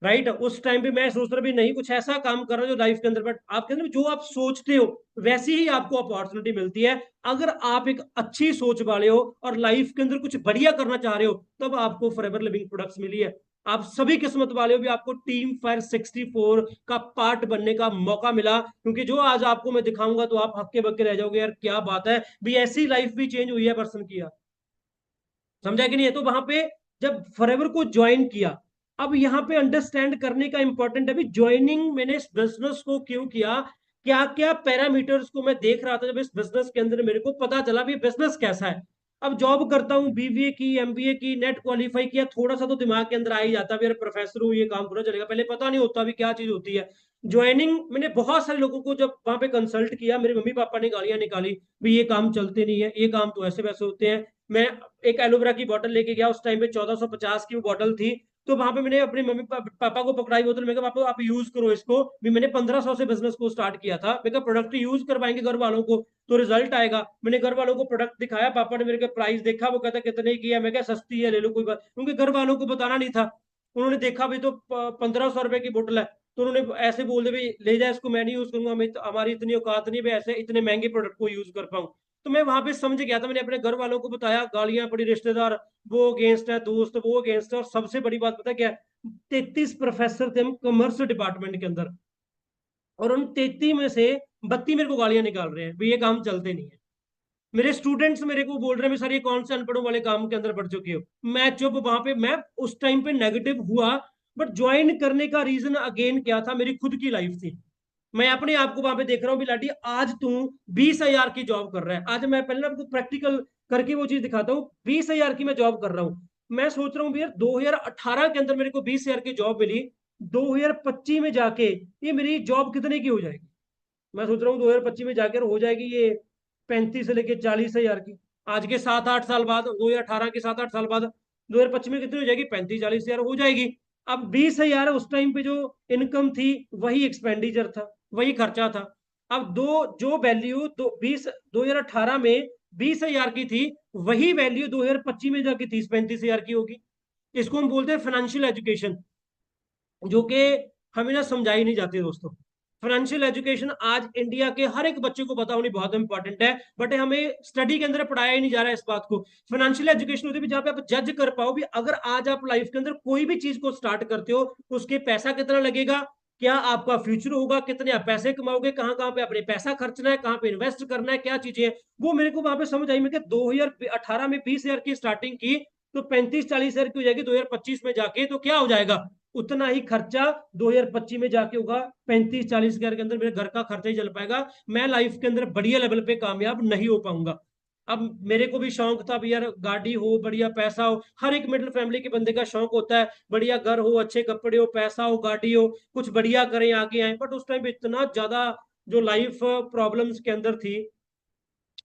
राइट। उस टाइम पे मैं सोच रहा भी नहीं, कुछ ऐसा काम कर रहा हूं जो लाइफ के अंदर, बट आपके अंदर जो आप सोचते हो वैसी ही आपको अपॉर्चुनिटी मिलती है। अगर आप एक अच्छी सोच वाले हो और लाइफ के अंदर कुछ बढ़िया करना चाह रहे हो, तब आपको फॉरएवर लिविंग प्रोडक्ट्स मिली है। आप सभी किस्मत वाले हो भी, आपको टीम फायर 64 का पार्ट बनने का मौका मिला, क्योंकि जो आज आपको मैं दिखाऊंगा तो आप हक्के बक्के रह जाओगे, यार क्या बात है भी, ऐसी लाइफ भी चेंज हुई है पर्सन की यार। समझा कि नहीं है? तो वहां पे जब फॉरएवर को ज्वाइन किया, अब यहाँ पे अंडरस्टैंड करने का इंपॉर्टेंट है भी, ज्वाइनिंग मैंने इस बिजनेस को क्यों किया, क्या क्या पैरामीटर्स को मैं देख रहा था जब इस बिजनेस के अंदर मेरे को पता चला भी बिजनेस कैसा है। अब जॉब करता हूँ, बीबीए की, एमबीए की, नेट क्वालिफाई किया, थोड़ा सा तो दिमाग के अंदर आ ही जाता है यार, प्रोफेसर हूँ, ये काम पूरा चलेगा। पहले पता नहीं होता भी क्या चीज होती है। ज्वाइनिंग मैंने बहुत सारे लोगों को जब वहां पे कंसल्ट किया, मेरे मम्मी पापा ने गालियां निकाली भी, ये काम चलते नहीं है, ये काम तो ऐसे वैसे होते हैं। मैं एक एलोवेरा की बोतल लेके गया, उस टाइम पे 1450 की वो बोतल थी। तो वहां पे मैंने अपने मम्मी पापा को पकड़ाई बोतल, मैं कहा पापा आप यूज करो इसको भी। मैंने 1500 से बिजनेस को स्टार्ट किया था, मैं कहा प्रोडक्ट यूज करवाएंगे घर वालों को तो रिजल्ट आएगा। मैंने घर वालों को प्रोडक्ट दिखाया, पापा ने मेरे के प्राइस देखा, वो कहता कितने की है, मैं क्या सस्ती है ले लो कोई बात, क्योंकि घर वालों को बताना नहीं था। उन्होंने देखा भी तो 1500 रुपए की बोतल है, तो उन्होंने ऐसे बोल दे भाई ले जाए इसको, मैं नहीं यूज करूंगा, हमारी इतनी औकात नहीं है ऐसे इतने महंगे प्रोडक्ट को यूज कर पाऊं। तो मैं वहां पे समझ गया था, मैंने अपने घर वालों को बताया, गालियां पड़ी, रिश्तेदार वो अगेंस्ट है, दोस्त वो अगेंस्ट है, और सबसे बड़ी बात पता क्या है, 33 प्रोफेसर थे हम कॉमर्स डिपार्टमेंट के अंदर, और उन 33 में से 32 मेरे को गालियां निकाल रहे हैं भी, ये काम चलते नहीं है। मेरे स्टूडेंट्स मेरे को बोल रहे हैं सर ये कौन से अनपढ़ों वाले काम के अंदर पढ़ चुके हो। मैं चुप, वहां पे मैं उस टाइम पे नेगेटिव हुआ, बट ज्वाइन करने का रीजन अगेन क्या था, मेरी खुद की लाइफ थी। मैं अपने आप को वहां पे देख रहा हूँ बिलाटी, आज तू 20,000 की जॉब कर रहा है। आज मैं पहले आपको प्रैक्टिकल करके वो चीज दिखाता हूँ, 20,000 की मैं जॉब कर रहा हूँ। मैं सोच रहा हूँ यार 2018 के अंदर मेरे को 20,000 की जॉब मिली, 2025 में जाके ये मेरी जॉब कितने की हो जाएगी। मैं सोच रहा हूँ 2025 में जाकर हो जाएगी ये 35 से लेके 40,000 की। आज के 7-8 साल बाद, 2018 के 7-8 साल बाद 2025 में कितनी हो जाएगी, 35-40,000 हो जाएगी। अब 20,000 उस टाइम पे जो इनकम थी, वही एक्सपेंडिचर था, वही खर्चा था। अब दो जो वैल्यू 2018 में 20,000 की थी, वही वैल्यू 2025 में जाके 30-35,000 की होगी। इसको हम बोलते हैं फाइनेंशियल एजुकेशन, जो कि हमें ना समझाई नहीं जाती दोस्तों। फाइनेंशियल एजुकेशन आज इंडिया के हर एक बच्चे को पता होनी बहुत इंपॉर्टेंट है, बट हमें स्टडी के अंदर पढ़ाया ही नहीं जा रहा है इस बात को। फाइनेंशियल एजुकेशन होती है जहाँ पे आप जज कर पाओ भी, अगर आज आप लाइफ के अंदर कोई भी चीज को स्टार्ट करते हो, उसके पैसा कितना लगेगा, क्या आपका फ्यूचर होगा, कितने आप पैसे कमाओगे, कहाँ कहाँ पे अपने पैसा खर्चना है, कहाँ पे इन्वेस्ट करना है, क्या चीजें हैं। वो मेरे को वहां पे समझ आई। मैं 2018 में 20,000 की स्टार्टिंग की, तो 35-40,000 की हो जाएगी 2025 में जाके, तो क्या हो जाएगा, उतना ही खर्चा 2025 में जाके होगा। 35-40 हजार के अंदर मेरे घर का खर्चा ही चल पाएगा, मैं लाइफ के अंदर बढ़िया लेवल पे कामयाब नहीं हो पाऊंगा। अब मेरे को भी शौक था भी यार, गाड़ी हो, बढ़िया पैसा हो, हर एक मिडिल फैमिली के बंदे का शौक होता है, बढ़िया घर हो, अच्छे कपड़े हो, पैसा हो, गाड़ी हो, कुछ बढ़िया करें, आगे आए। बट उस टाइम पे इतना ज्यादा जो लाइफ प्रॉब्लम्स के अंदर थी,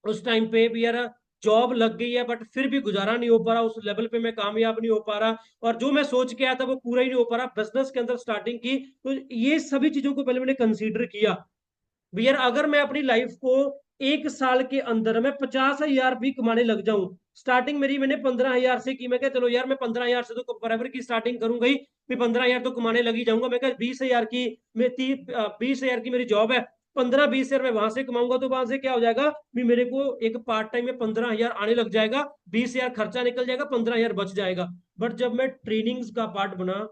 उस टाइम पे भी यार जॉब लग गई है, बट फिर भी गुजारा नहीं हो पा रहा, उस लेवल पे मैं कामयाब नहीं हो पा रहा, और जो मैं सोच के आया था वो पूरा ही नहीं हो पा रहा। बिजनेस के अंदर स्टार्टिंग की, तो ये सभी चीजों को पहले मैंने कंसीडर किया भी यार, अगर मैं अपनी लाइफ को 1 साल के अंदर मैं 50,000 भी कमाने लग जाऊं। स्टार्टिंग मेरी मैंने 15,000 से की, मैं क्या चलो यार मैं 15,000 से तो बराबर की स्टार्टिंग करूंगा ही, मैं 15,000 तो कमाने लगी जाऊंगा। मैं क्या 20,000 की, मैं 20,000 की मेरी जॉब है, 15-20,000 मैं वहां से कमाऊंगा, तो वहां से क्या हो जाएगा भी, मेरे को एक पार्ट टाइम में 15,000 आने लग जाएगा, 20,000 खर्चा निकल जाएगा, 15,000 बच जाएगा। बट जब मैं ट्रेनिंग्स का पार्ट बना,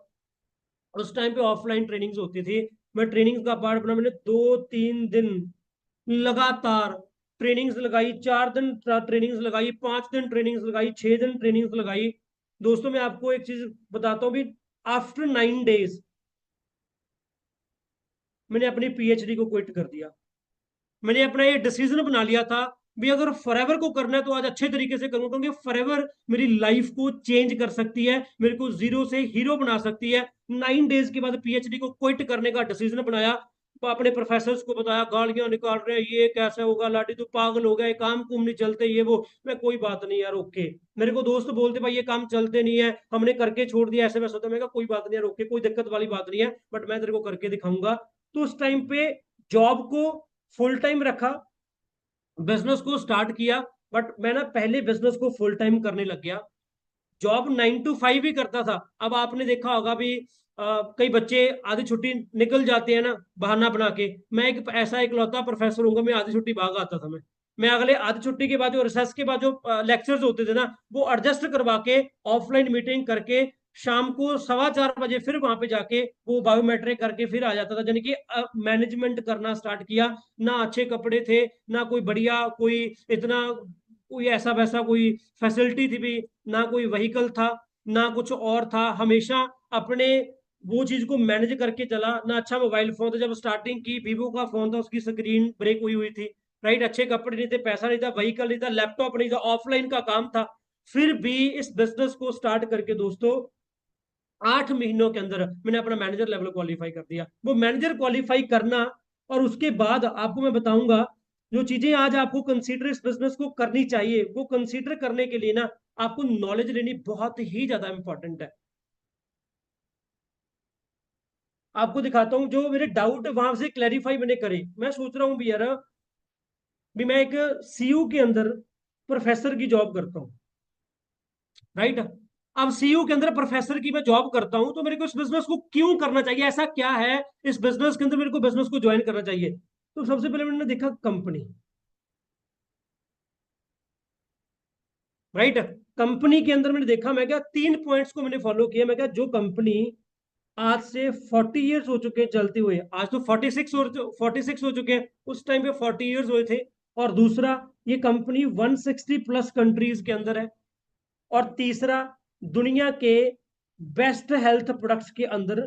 उस टाइम पे ऑफलाइन ट्रेनिंग्स होती थी, मैं ट्रेनिंग्स का पार्ट बना, मैंने 2-3 दिन लगातार ट्रेनिंग्स लगाई, 4 दिन ट्रेनिंग्स लगाई, 5 दिन ट्रेनिंग्स लगाई, 6 दिन ट्रेनिंग्स लगाई। दोस्तों मैं आपको एक चीज बताता हूँ भी, आफ्टर 9 डेज मैंने अपनी पीएचडी को क्विट कर दिया। मैंने अपना ये डिसीजन बना लिया था भी, अगर फॉरएवर को करना है तो आज अच्छे तरीके से करूंगा, क्योंकि फॉरएवर मेरी लाइफ को चेंज कर सकती है, मेरे को जीरो से हीरो बना सकती है। 9 डेज के बाद पीएचडी को क्विट करने का डिसीजन बनाया। अपने प्रोफेसर्स को बताया, गालियां निकाल रहे हैं, ये कैसे होगा लाडी, तू पागल हो गया, ये काम कुम नहीं चलते, ये वो। मैं कोई बात नहीं यार, ओके। मेरे को दोस्त बोलते भाई ये काम चलते नहीं है, हमने करके छोड़ दिया, ऐसे वैसे होता है। मैं कहा कोई बात नहीं यार, ओके, कोई दिक्कत वाली बात नहीं है, बट मैं तेरे को करके दिखाऊंगा। तो उस टाइम पे जॉब को फुल टाइम रखा, बिजनेस को स्टार्ट किया। बट मैं ना पहले बिजनेस को फुल टाइम करने लग गया। जॉब 9 to 5 ही करता था। अब आपने देखा होगा भी, कई बच्चे आधी छुट्टी निकल जाते हैं ना, बहाना बना के। मैं एक ऐसा इकलौता प्रोफेसर हूँ, मैं आधी छुट्टी भाग आता था। मैं अगले आधी छुट्टी के बाद जो रिसर्च के बाद जो लेक्चर्स होते थे ना, वो एडजस्ट करवा के ऑफलाइन मीटिंग करके शाम को 4:15 बजे फिर वहां पे जाके वो बायोमेट्रिक करके फिर आ जाता था। यानी कि मैनेजमेंट करना स्टार्ट किया। ना अच्छे कपड़े थे, ना कोई बढ़िया कोई इतना कोई ऐसा वैसा कोई फैसिलिटी थी भी, ना कोई व्हीकल था, ना कुछ और था। हमेशा अपने वो चीज को मैनेज करके चला। ना अच्छा मोबाइल फोन था, जब स्टार्टिंग की वीवो का फोन था, उसकी स्क्रीन ब्रेक हुई हुई थी। राइट, अच्छे कपड़े नहीं थे, पैसा नहीं था, व्हीकल नहीं था, लैपटॉप नहीं था, ऑफलाइन का काम था। फिर भी इस बिजनेस को स्टार्ट करके दोस्तों 8 महीनों के अंदर मैंने अपना मैनेजर लेवल क्वालिफाई कर दिया। वो मैनेजर क्वालिफाई करना, और उसके बाद आपको मैं बताऊंगा जो चीजें आज आपको कंसीडर इस बिजनेस को करनी चाहिए, वो कंसीडर करने के लिए ना आपको नॉलेज लेनी बहुत ही ज्यादा इंपॉर्टेंट है। आपको दिखाता हूँ जो मेरे डाउट वहां से क्लैरिफाई मैंने करे। मैं सोच रहा हूँ भी यार, भी मैं एक सीयू के अंदर प्रोफेसर की जॉब करता हूँ। राइट, अब सीयू के अंदर प्रोफेसर की मैं जॉब करता हूं, तो मेरे को इस बिजनेस को क्यों करना चाहिए, ऐसा क्या है इस बिजनेस के अंदर मेरे को बिजनेस को ज्वाइन करना चाहिए। तो सबसे पहले मैंने देखा कंपनी। राइट, कंपनी के अंदर मैंने देखा, मैं क्या 3 पॉइंट्स को मैंने फॉलो किया। मैं क्या, जो कंपनी आज से 40 ईयर्स हो चुके हैं चलते हुए, आज तो 46 हो चुके हैं, उस टाइम पे 40 ईयर्स हुए थे। और दूसरा, ये कंपनी 160+ कंट्रीज के अंदर है। और तीसरा, दुनिया के बेस्ट हेल्थ प्रोडक्ट्स के अंदर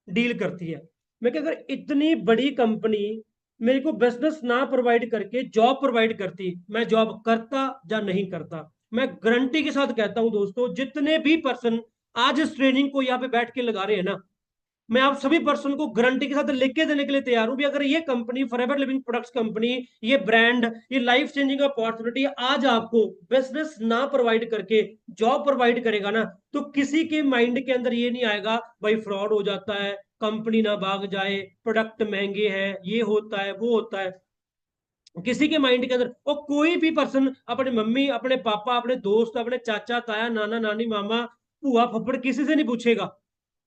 डील करती है। मैं क्या, अगर इतनी बड़ी कंपनी मेरे को बिजनेस ना प्रोवाइड करके जॉब प्रोवाइड करती, मैं जॉब करता या नहीं करता। मैं गारंटी के साथ कहता हूं दोस्तों, जितने भी पर्सन आज इस ट्रेनिंग को यहाँ पे बैठ के लगा रहे हैं ना, मैं आप सभी पर्सन को गारंटी के साथ लिख के देने के लिए तैयार हूं भी, अगर ये company forever living products company, ये ब्रांड, ये लाइफ चेंजिंग अपॉर्चुनिटी आज आपको बिजनेस ना प्रोवाइड करके जॉब प्रोवाइड करेगा ना, तो किसी के माइंड के अंदर ये नहीं आएगा भाई फ्रॉड हो जाता है, कंपनी ना भाग जाए, प्रोडक्ट महंगे हैं, ये होता है वो होता है। किसी के माइंड के अंदर, और कोई भी पर्सन अपने मम्मी, अपने पापा, अपने दोस्त, अपने चाचा ताया, नाना नानी, मामा, बुआ फप्पड़, किसी से नहीं पूछेगा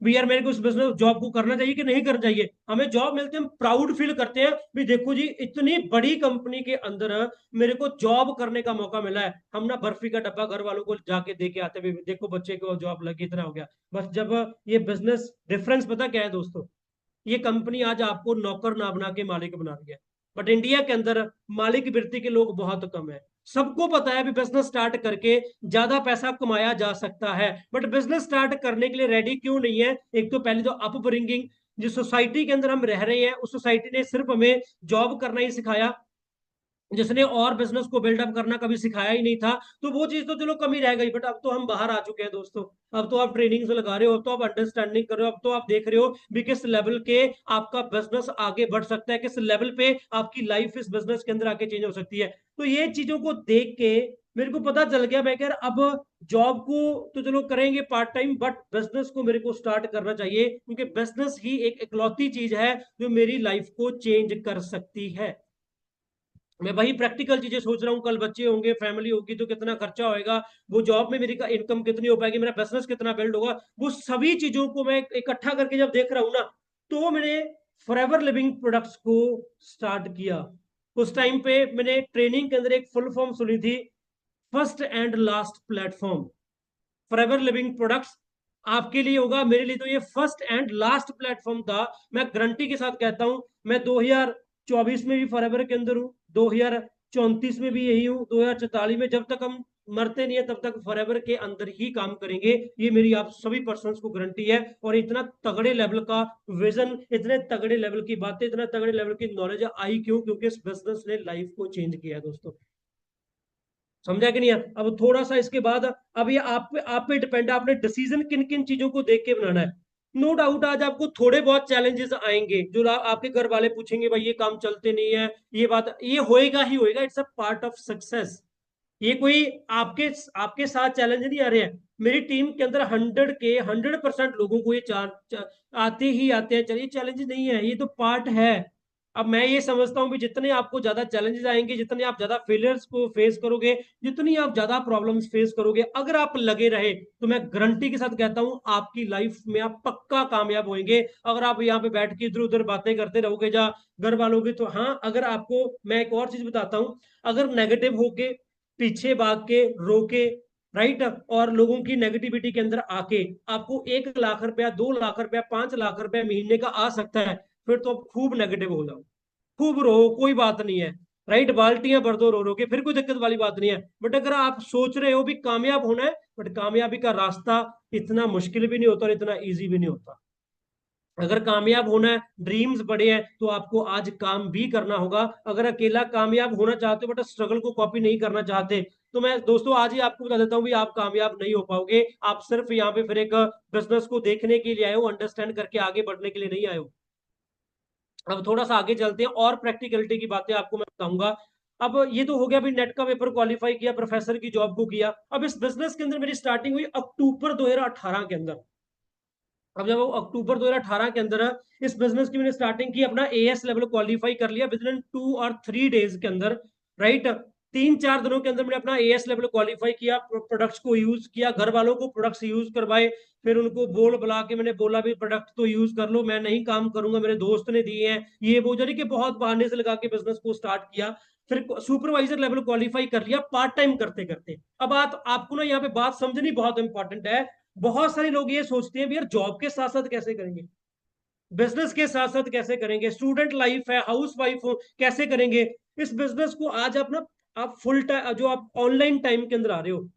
भी यार मेरे को इस बिजनेस जॉब को करना चाहिए कि नहीं करना चाहिए। हमें जॉब मिलती है, हम प्राउड फील करते हैं भी, देखो जी इतनी बड़ी कंपनी के अंदर मेरे को जॉब करने का मौका मिला है। हम ना बर्फी का डब्बा घर वालों को जाके दे के आते भी, देखो बच्चे को जॉब लगी, इतना हो गया बस। जब ये बिजनेस डिफरेंस पता क्या है दोस्तों, ये कंपनी आज आपको नौकर ना बना के मालिक बना रही है। बट इंडिया के अंदर मालिक वृत्ति के लोग बहुत कम है। सबको पता है भी बिजनेस स्टार्ट करके ज्यादा पैसा कमाया जा सकता है, बट बिजनेस स्टार्ट करने के लिए रेडी क्यों नहीं है। एक तो पहले तो अपब्रिंगिंग, जिस सोसाइटी के अंदर हम रह रहे हैं, उस सोसाइटी ने सिर्फ हमें जॉब करना ही सिखाया, जिसने और बिजनेस को बिल्डअप करना कभी सिखाया ही नहीं था। तो वो चीज तो चलो कमी रह गई, बट अब तो हम बाहर आ चुके हैं दोस्तों। अब तो आप ट्रेनिंग से लगा रहे हो, अब तो आप अंडरस्टैंडिंग कर रहे हो, अब तो आप देख रहे हो भी किस लेवल के आपका बिजनेस आगे बढ़ सकता है, किस लेवल पे आपकी लाइफ इस बिजनेस के अंदर आके चेंज हो सकती है। तो ये चीजों को देख के मेरे को पता चल गया, मैं कह रहा अब जॉब को तो चलो करेंगे पार्ट टाइम, बट बिजनेस को मेरे को स्टार्ट करना चाहिए, क्योंकि बिजनेस ही एक इकलौती चीज है जो मेरी लाइफ को चेंज कर सकती है। मैं वही प्रैक्टिकल चीजें सोच रहा हूँ, कल बच्चे होंगे, फैमिली होगी, तो कितना खर्चा होएगा, वो जॉब में मेरी इनकम कितनी हो पाएगी, मेरा बिजनेस कितना बिल्ड होगा, वो सभी चीजों को मैं इकट्ठा करके जब देख रहा हूँ ना, तो मैंने फॉरएवर लिविंग प्रोडक्ट्स को स्टार्ट किया। उस टाइम पे मैंने ट्रेनिंग के अंदर एक फुल फॉर्म सुनी थी, first and last platform. Forever living products आपके लिए होगा, मेरे लिए तो ये फर्स्ट एंड लास्ट प्लेटफॉर्म था। मैं गारंटी के साथ कहता हूं, मैं 2024 में भी फॉरएवर के अंदर हूँ, 2034 में भी यही हूँ, 2044 में, जब तक हम मरते नहीं है तब तक फॉरएवर के अंदर ही काम करेंगे। ये मेरी आप सभी पर्सनस को गारंटी है। और इतना तगड़े लेवल का विजन, इतने तगड़े लेवल की बातें, इतना तगड़े लेवल की नॉलेज आई क्यों, क्योंकि इस बिजनेस ने लाइफ को चेंज किया है दोस्तों। समझा कि नहीं है। अब थोड़ा सा इसके बाद, अब ये आप पे डिपेंड है, आपने डिसीजन किन किन चीजों को देख के बनाना है। नो डाउट आज आपको थोड़े बहुत चैलेंजेस आएंगे, जो आपके घर वाले पूछेंगे भाई ये काम चलते नहीं है, ये बात, ये होएगा ही होएगा, it's a part of success. ये कोई आपके आपके साथ चैलेंज नहीं आ रहे हैं। मेरी टीम के अंदर 100% लोगों को ये आते ही आते हैं, चलिए चैलेंज नहीं है, ये तो पार्ट है। अब मैं ये समझता हूँ कि जितने आपको ज्यादा चैलेंजेस आएंगे, जितने आप ज्यादा फेलियर्स को फेस करोगे, जितनी आप ज्यादा प्रॉब्लम्स फेस करोगे, अगर आप लगे रहे, तो मैं गारंटी के साथ कहता हूँ आपकी लाइफ में आप पक्का कामयाब होंगे। अगर आप यहाँ पे बैठ के इधर उधर बातें करते रहोगे जा घर वालों की, तो हाँ, अगर आपको मैं एक और चीज बताता हूँ, अगर नेगेटिव होके, पीछे भाग के, रोके, राइट, और लोगों की नेगेटिविटी के अंदर आके आपको 1 लाख रुपया, 2 लाख रुपया, 5 लाख रुपया महीने का आ सकता है, फिर तो आप खूब नेगेटिव हो जाओ, खूब रो, कोई बात नहीं है, राइट, बाल्टियां भर दो रो रो के, फिर कोई दिक्कत वाली बात नहीं है। बट अगर आप सोच रहे हो भी कामयाब होना है, बट कामयाबी का रास्ता इतना मुश्किल भी नहीं होता और इतना इजी भी नहीं होता। अगर कामयाब होना है, ड्रीम्स बड़े हैं, तो आपको आज काम भी करना होगा। अगर अकेला कामयाब होना चाहते हो बट स्ट्रगल को कॉपी नहीं करना चाहते, तो मैं दोस्तों आज ही आपको बता देता हूँ भी आप कामयाब नहीं हो पाओगे। आप सिर्फ यहाँ पे फिर एक बिजनेस को देखने के लिए आए हो, अंडरस्टैंड करके आगे बढ़ने के लिए नहीं आए हो। अब थोड़ा सा आगे चलते हैं और प्रैक्टिकलिटी की बातें आपको मैं बताऊंगा। अब ये तो हो गया, अभी नेट का पेपर क्वालिफाई किया, प्रोफेसर की जॉब को किया। अब इस बिजनेस के अंदर मेरी स्टार्टिंग हुई अक्टूबर 2018 के अंदर। अब जब वो अक्टूबर 2018 के अंदर इस बिजनेस की मैंने स्टार्टिंग की, अपना एएस लेवल क्वालिफाई कर लिया विद इन 2 और 3 डेज के अंदर, राइट। 3-4 दिनों के अंदर मैंने अपना एएस लेवल क्वालिफाई किया, प्रोडक्ट्स को यूज किया, घर वालों को प्रोडक्ट्स यूज करवाए, फिर उनको बोल बुला के मैंने बोला भी प्रोडक्ट तो यूज कर लो, मैं नहीं काम करूंगा, मेरे दोस्त ने दिए हैं, ये वो जानी कि बहुत बहाने से लगा के बिजनेस को स्टार्ट किया। फिर सुपरवाइजर लेवल क्वालिफाई कर लिया पार्ट टाइम करते करते। अब आपको ना यहाँ पे बात समझनी बहुत इंपॉर्टेंट है। बहुत सारे लोग ये सोचते हैं यार जॉब के साथ साथ कैसे करेंगे, बिजनेस के साथ साथ कैसे करेंगे, स्टूडेंट लाइफ है, हाउस वाइफ हो, कैसे करेंगे इस बिजनेस को। आज आप ना, आप फुल टाइम, जो आप ऑनलाइन टाइम के अंदर आ रहे हो,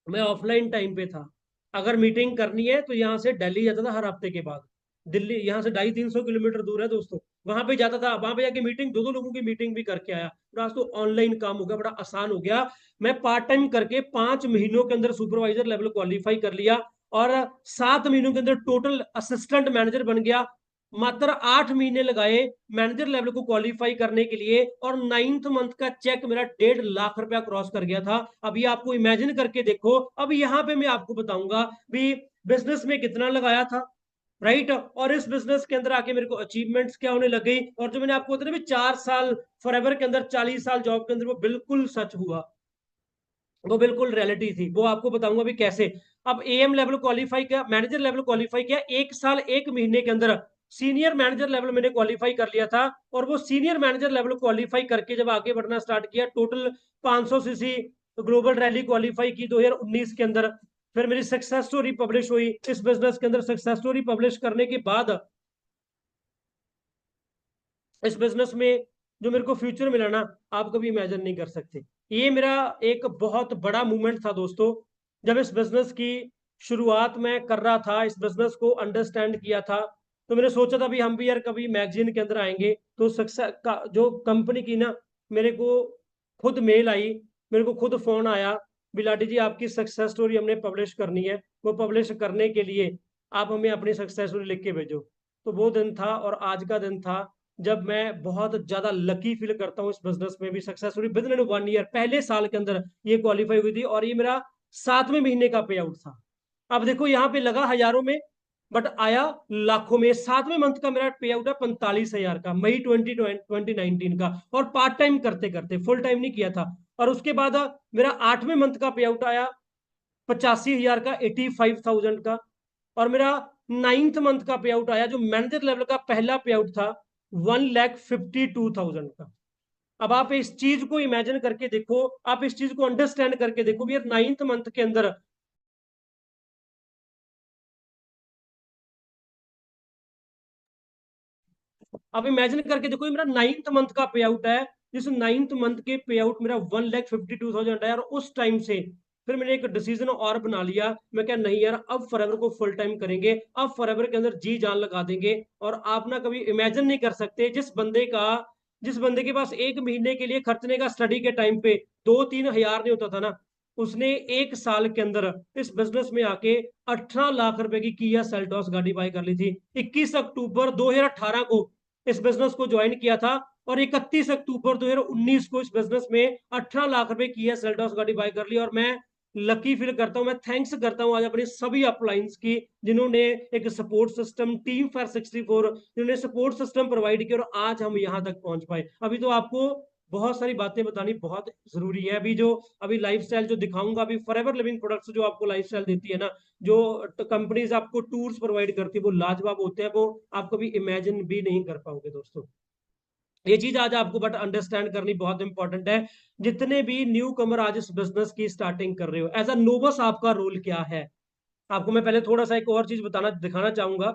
मैं ऑफलाइन टाइम पे था। अगर मीटिंग करनी है तो यहाँ से दिल्ली जाता था हर हफ्ते के बाद। दिल्ली यहाँ से 250-300 किलोमीटर दूर है दोस्तों। वहां पे जाता था, वहां पे जाके मीटिंग, दो दो लोगों की मीटिंग भी करके आया। और आज तो ऑनलाइन काम हो गया, बड़ा आसान हो गया। मैं पार्ट टाइम करके 5 महीनों के अंदर सुपरवाइजर लेवल क्वालिफाई कर लिया, और 7 महीनों के अंदर टोटल असिस्टेंट मैनेजर बन गया। मात्र 8 महीने लगाए मैनेजर लेवल को क्वालिफाई करने के लिए, और 9th मंथ का चेक मेरा 1.5 लाख रुपया क्रॉस कर गया था। अभी आपको इमेजिन करके देखो, अब यहाँ पे मैं आपको बताऊंगा भी बिजनेस में कितना लगाया था, राइट, और इस बिजनेस के अंदर आके मेरे को अचीवमेंट्स क्या होने लग गई, और जो मैंने आपको बताया भी 4 साल फॉरएवर के अंदर, 40 साल जॉब के अंदर, वो बिल्कुल सच हुआ, वो बिल्कुल रियलिटी थी, वो आपको बताऊंगा भी कैसे। अब एएम लेवल क्वालिफाई किया, मैनेजर लेवल क्वालिफाई किया, 1 साल 1 महीने के अंदर सीनियर मैनेजर लेवल मैंने क्वालिफाई कर लिया था। और वो सीनियर मैनेजर लेवल क्वालिफाई करके जब आगे बढ़ना स्टार्ट किया, total 500 CC global rally qualify की 2019 के अंदर। फिर मेरी सक्सेस स्टोरी पब्लिश हुई इस बिजनेस के अंदर। सक्सेस स्टोरी पब्लिश करने के बाद इस बिजनेस में जो मेरे को फ्यूचर मिला ना, आप कभी इमेजिन नहीं कर सकते। ये मेरा एक बहुत बड़ा मूवमेंट था दोस्तों। जब इस बिजनेस की शुरुआत मैं कर रहा था, इस बिजनेस को अंडरस्टैंड किया था, तो मैंने सोचा था भी हम भी यार कभी मैगजीन के अंदर आएंगे। तो सक्सेस का जो कंपनी की ना, मेरे को खुद मेल आई, मेरे को खुद फोन आया, बिलाटी जी आपकी सक्सेस स्टोरी हमने पब्लिश करनी है, वो पब्लिश करने के लिए आप हमें अपनी सक्सेस स्टोरी लिख के भेजो। तो वो दिन था, और आज का दिन था जब मैं बहुत ज्यादा लकी फील करता हूँ। इस बिजनेस में भी सक्सेसफुली विद इन 1 ईयर, पहले साल के अंदर ये क्वालिफाई हुई थी, और ये मेरा 7वें महीने का पे आउट था। अब देखो यहाँ पे लगा हजारों में, बट आया लाखों में। 7वें मंथ का मेरा पे आउट है 45,000 का, मई 2019 का, और पार्ट टाइम करते करते, फुल टाइम नहीं किया था। और उसके बाद मेरा 8वें मंथ का पे आउट आया 85,000 का, 85,000 का। और मेरा 9th मंथ का पे आउट आया, जो मैनेजर लेवल का पहला पे आउट था, 1,52,000 का। अब आप इस चीज को इमेजिन करके देखो, आप इस चीज को अंडरस्टैंड करके देखो यार, 9th मंथ के अंदर। अब इमेजिन करके देखो, ये मेरा 9th मंथ का पे आउट है, जिस 9th मंथ के पे आउट मेरा 1,52,000 है। और उस टाइम से फिर मैंने एक डिसीजन और बना लिया, मैं क्या नहीं यार, अब फॉरएवर को फुल टाइम करेंगे, अब फॉरएवर के अंदर जी जान लगा देंगे। और आप ना कभी इमेजिन नहीं कर सकते, जिस बंदे के पास 1 महीने के लिए खर्चने का स्टडी के टाइम पे 2-3 हजार नहीं होता था ना, उसने 1 साल के अंदर इस बिजनेस में आके 18 लाख रुपए की किया सेल्टॉस गाड़ी बाई कर ली थी। 21 अक्टूबर 2018 को इस बिजनेस को ज्वाइन किया था और 31 अक्टूबर 2019 को इस बिजनेस में 18 लाख रुपए की है सेल्टॉस गाड़ी बाय कर ली। और मैं लकी फील करता हूं, मैं थैंक्स करता हूं आज अपनी सभी अपलाइंस की, जिन्होंने एक सपोर्ट सिस्टम, टीम फॉर 64, जिन्होंने सपोर्ट सिस्टम प्रोवाइड किया और आज हम यहां तक पहुंच पाए। अभी तो आपको बहुत सारी बातें बतानी बहुत जरूरी है। अभी लाइफस्टाइल जो दिखाऊंगा, अभी फॉरएवर लिविंग प्रोडक्ट्स जो आपको लाइफस्टाइल देती है ना, जो कंपनीज आपको टूर्स प्रोवाइड करती है, वो लाजवाब होते हैं, वो आप कभी इमेजिन भी नहीं कर पाओगे दोस्तों। ये चीज आज आपको बट अंडरस्टैंड करनी बहुत इंपॉर्टेंट है। जितने भी न्यू कमर आज इस बिजनेस की स्टार्टिंग कर रहे हो, एज अ नोवस आपका रोल क्या है? आपको मैं पहले थोड़ा सा एक और चीज बताना दिखाना चाहूंगा।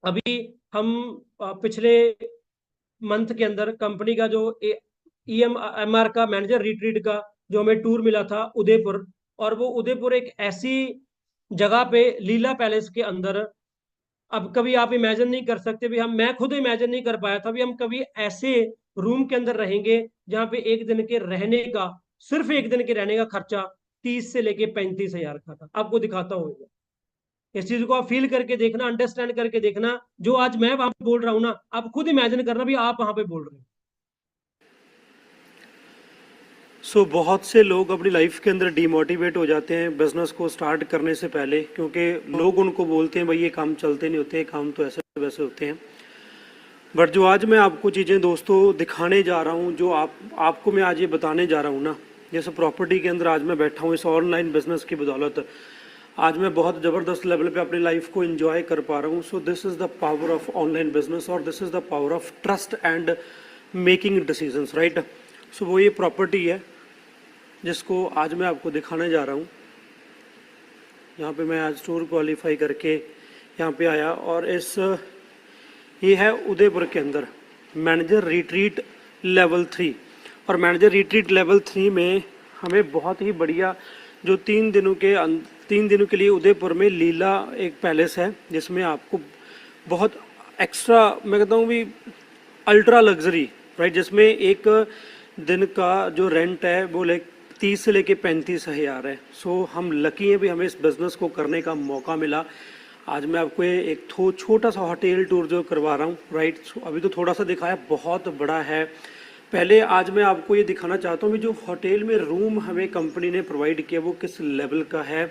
अभी हम पिछले मंथ के अंदर कंपनी का जो EMR का मैनेजर रिट्रीट का जो हमें टूर मिला था उदयपुर, और वो उदयपुर एक ऐसी जगह पे लीला पैलेस के अंदर, अब कभी आप इमेजिन नहीं कर सकते भी, मैं खुद इमेजिन नहीं कर पाया था भी हम कभी ऐसे रूम के अंदर रहेंगे जहां पे एक दिन के रहने का, सिर्फ एक दिन के रहने का खर्चा 30 से लेके 35 हजार का था। आपको दिखाता हूँ, इस चीज को आप फील करके देखना, अंडरस्टैंड करके देखना। जो आज मैं वहां पे बोल रहा हूँ ना, आप खुद इमेजिन करना भी आप वहां पे बोल रहे हो। बहुत से लोग अपनी लाइफ के अंदर डिमोटिवेट हो जाते हैं बिजनेस को स्टार्ट करने से पहले, क्योंकि लोग उनको बोलते हैं भाई ये काम चलते नहीं होते, काम तो ऐसे वैसे होते हैं। बट जो आज मैं आपको चीज़ें दोस्तों दिखाने जा रहा हूँ, जो आपको मैं आज ये बताने जा रहा हूँ ना, जैसे प्रॉपर्टी के अंदर आज मैं बैठा हूँ इस ऑनलाइन बिजनेस की बदौलत, आज मैं बहुत ज़बरदस्त लेवल पे अपनी लाइफ को एंजॉय कर पा रहा हूँ। So this is the power of online business और this is the power of trust and making decisions, right. So वो ये प्रॉपर्टी है जिसको आज मैं आपको दिखाने जा रहा हूँ। यहाँ पे मैं आज टूर क्वालिफाई करके यहाँ पे आया, और ये है उदयपुर के अंदर मैनेजर रिट्रीट लेवल 3। और मैनेजर रिट्रीट लेवल 3 में हमें बहुत ही बढ़िया जो 3 दिनों के लिए उदयपुर में लीला एक पैलेस है, जिसमें आपको बहुत एक्स्ट्रा, मैं कहता हूँ भी अल्ट्रा लग्जरी, राइट, जिसमें एक दिन का जो रेंट है वो 30 से लेके 35 हजार है। सो हम लकी हैं भी हमें इस बिज़नेस को करने का मौका मिला। आज मैं आपको एक छोटा सा होटल टूर जो करवा रहा हूँ, राइट। अभी तो थोड़ा सा दिखाया, बहुत बड़ा है। पहले आज मैं आपको ये दिखाना चाहता हूँ कि जो होटल में रूम हमें कंपनी ने प्रोवाइड किया वो किस लेवल का है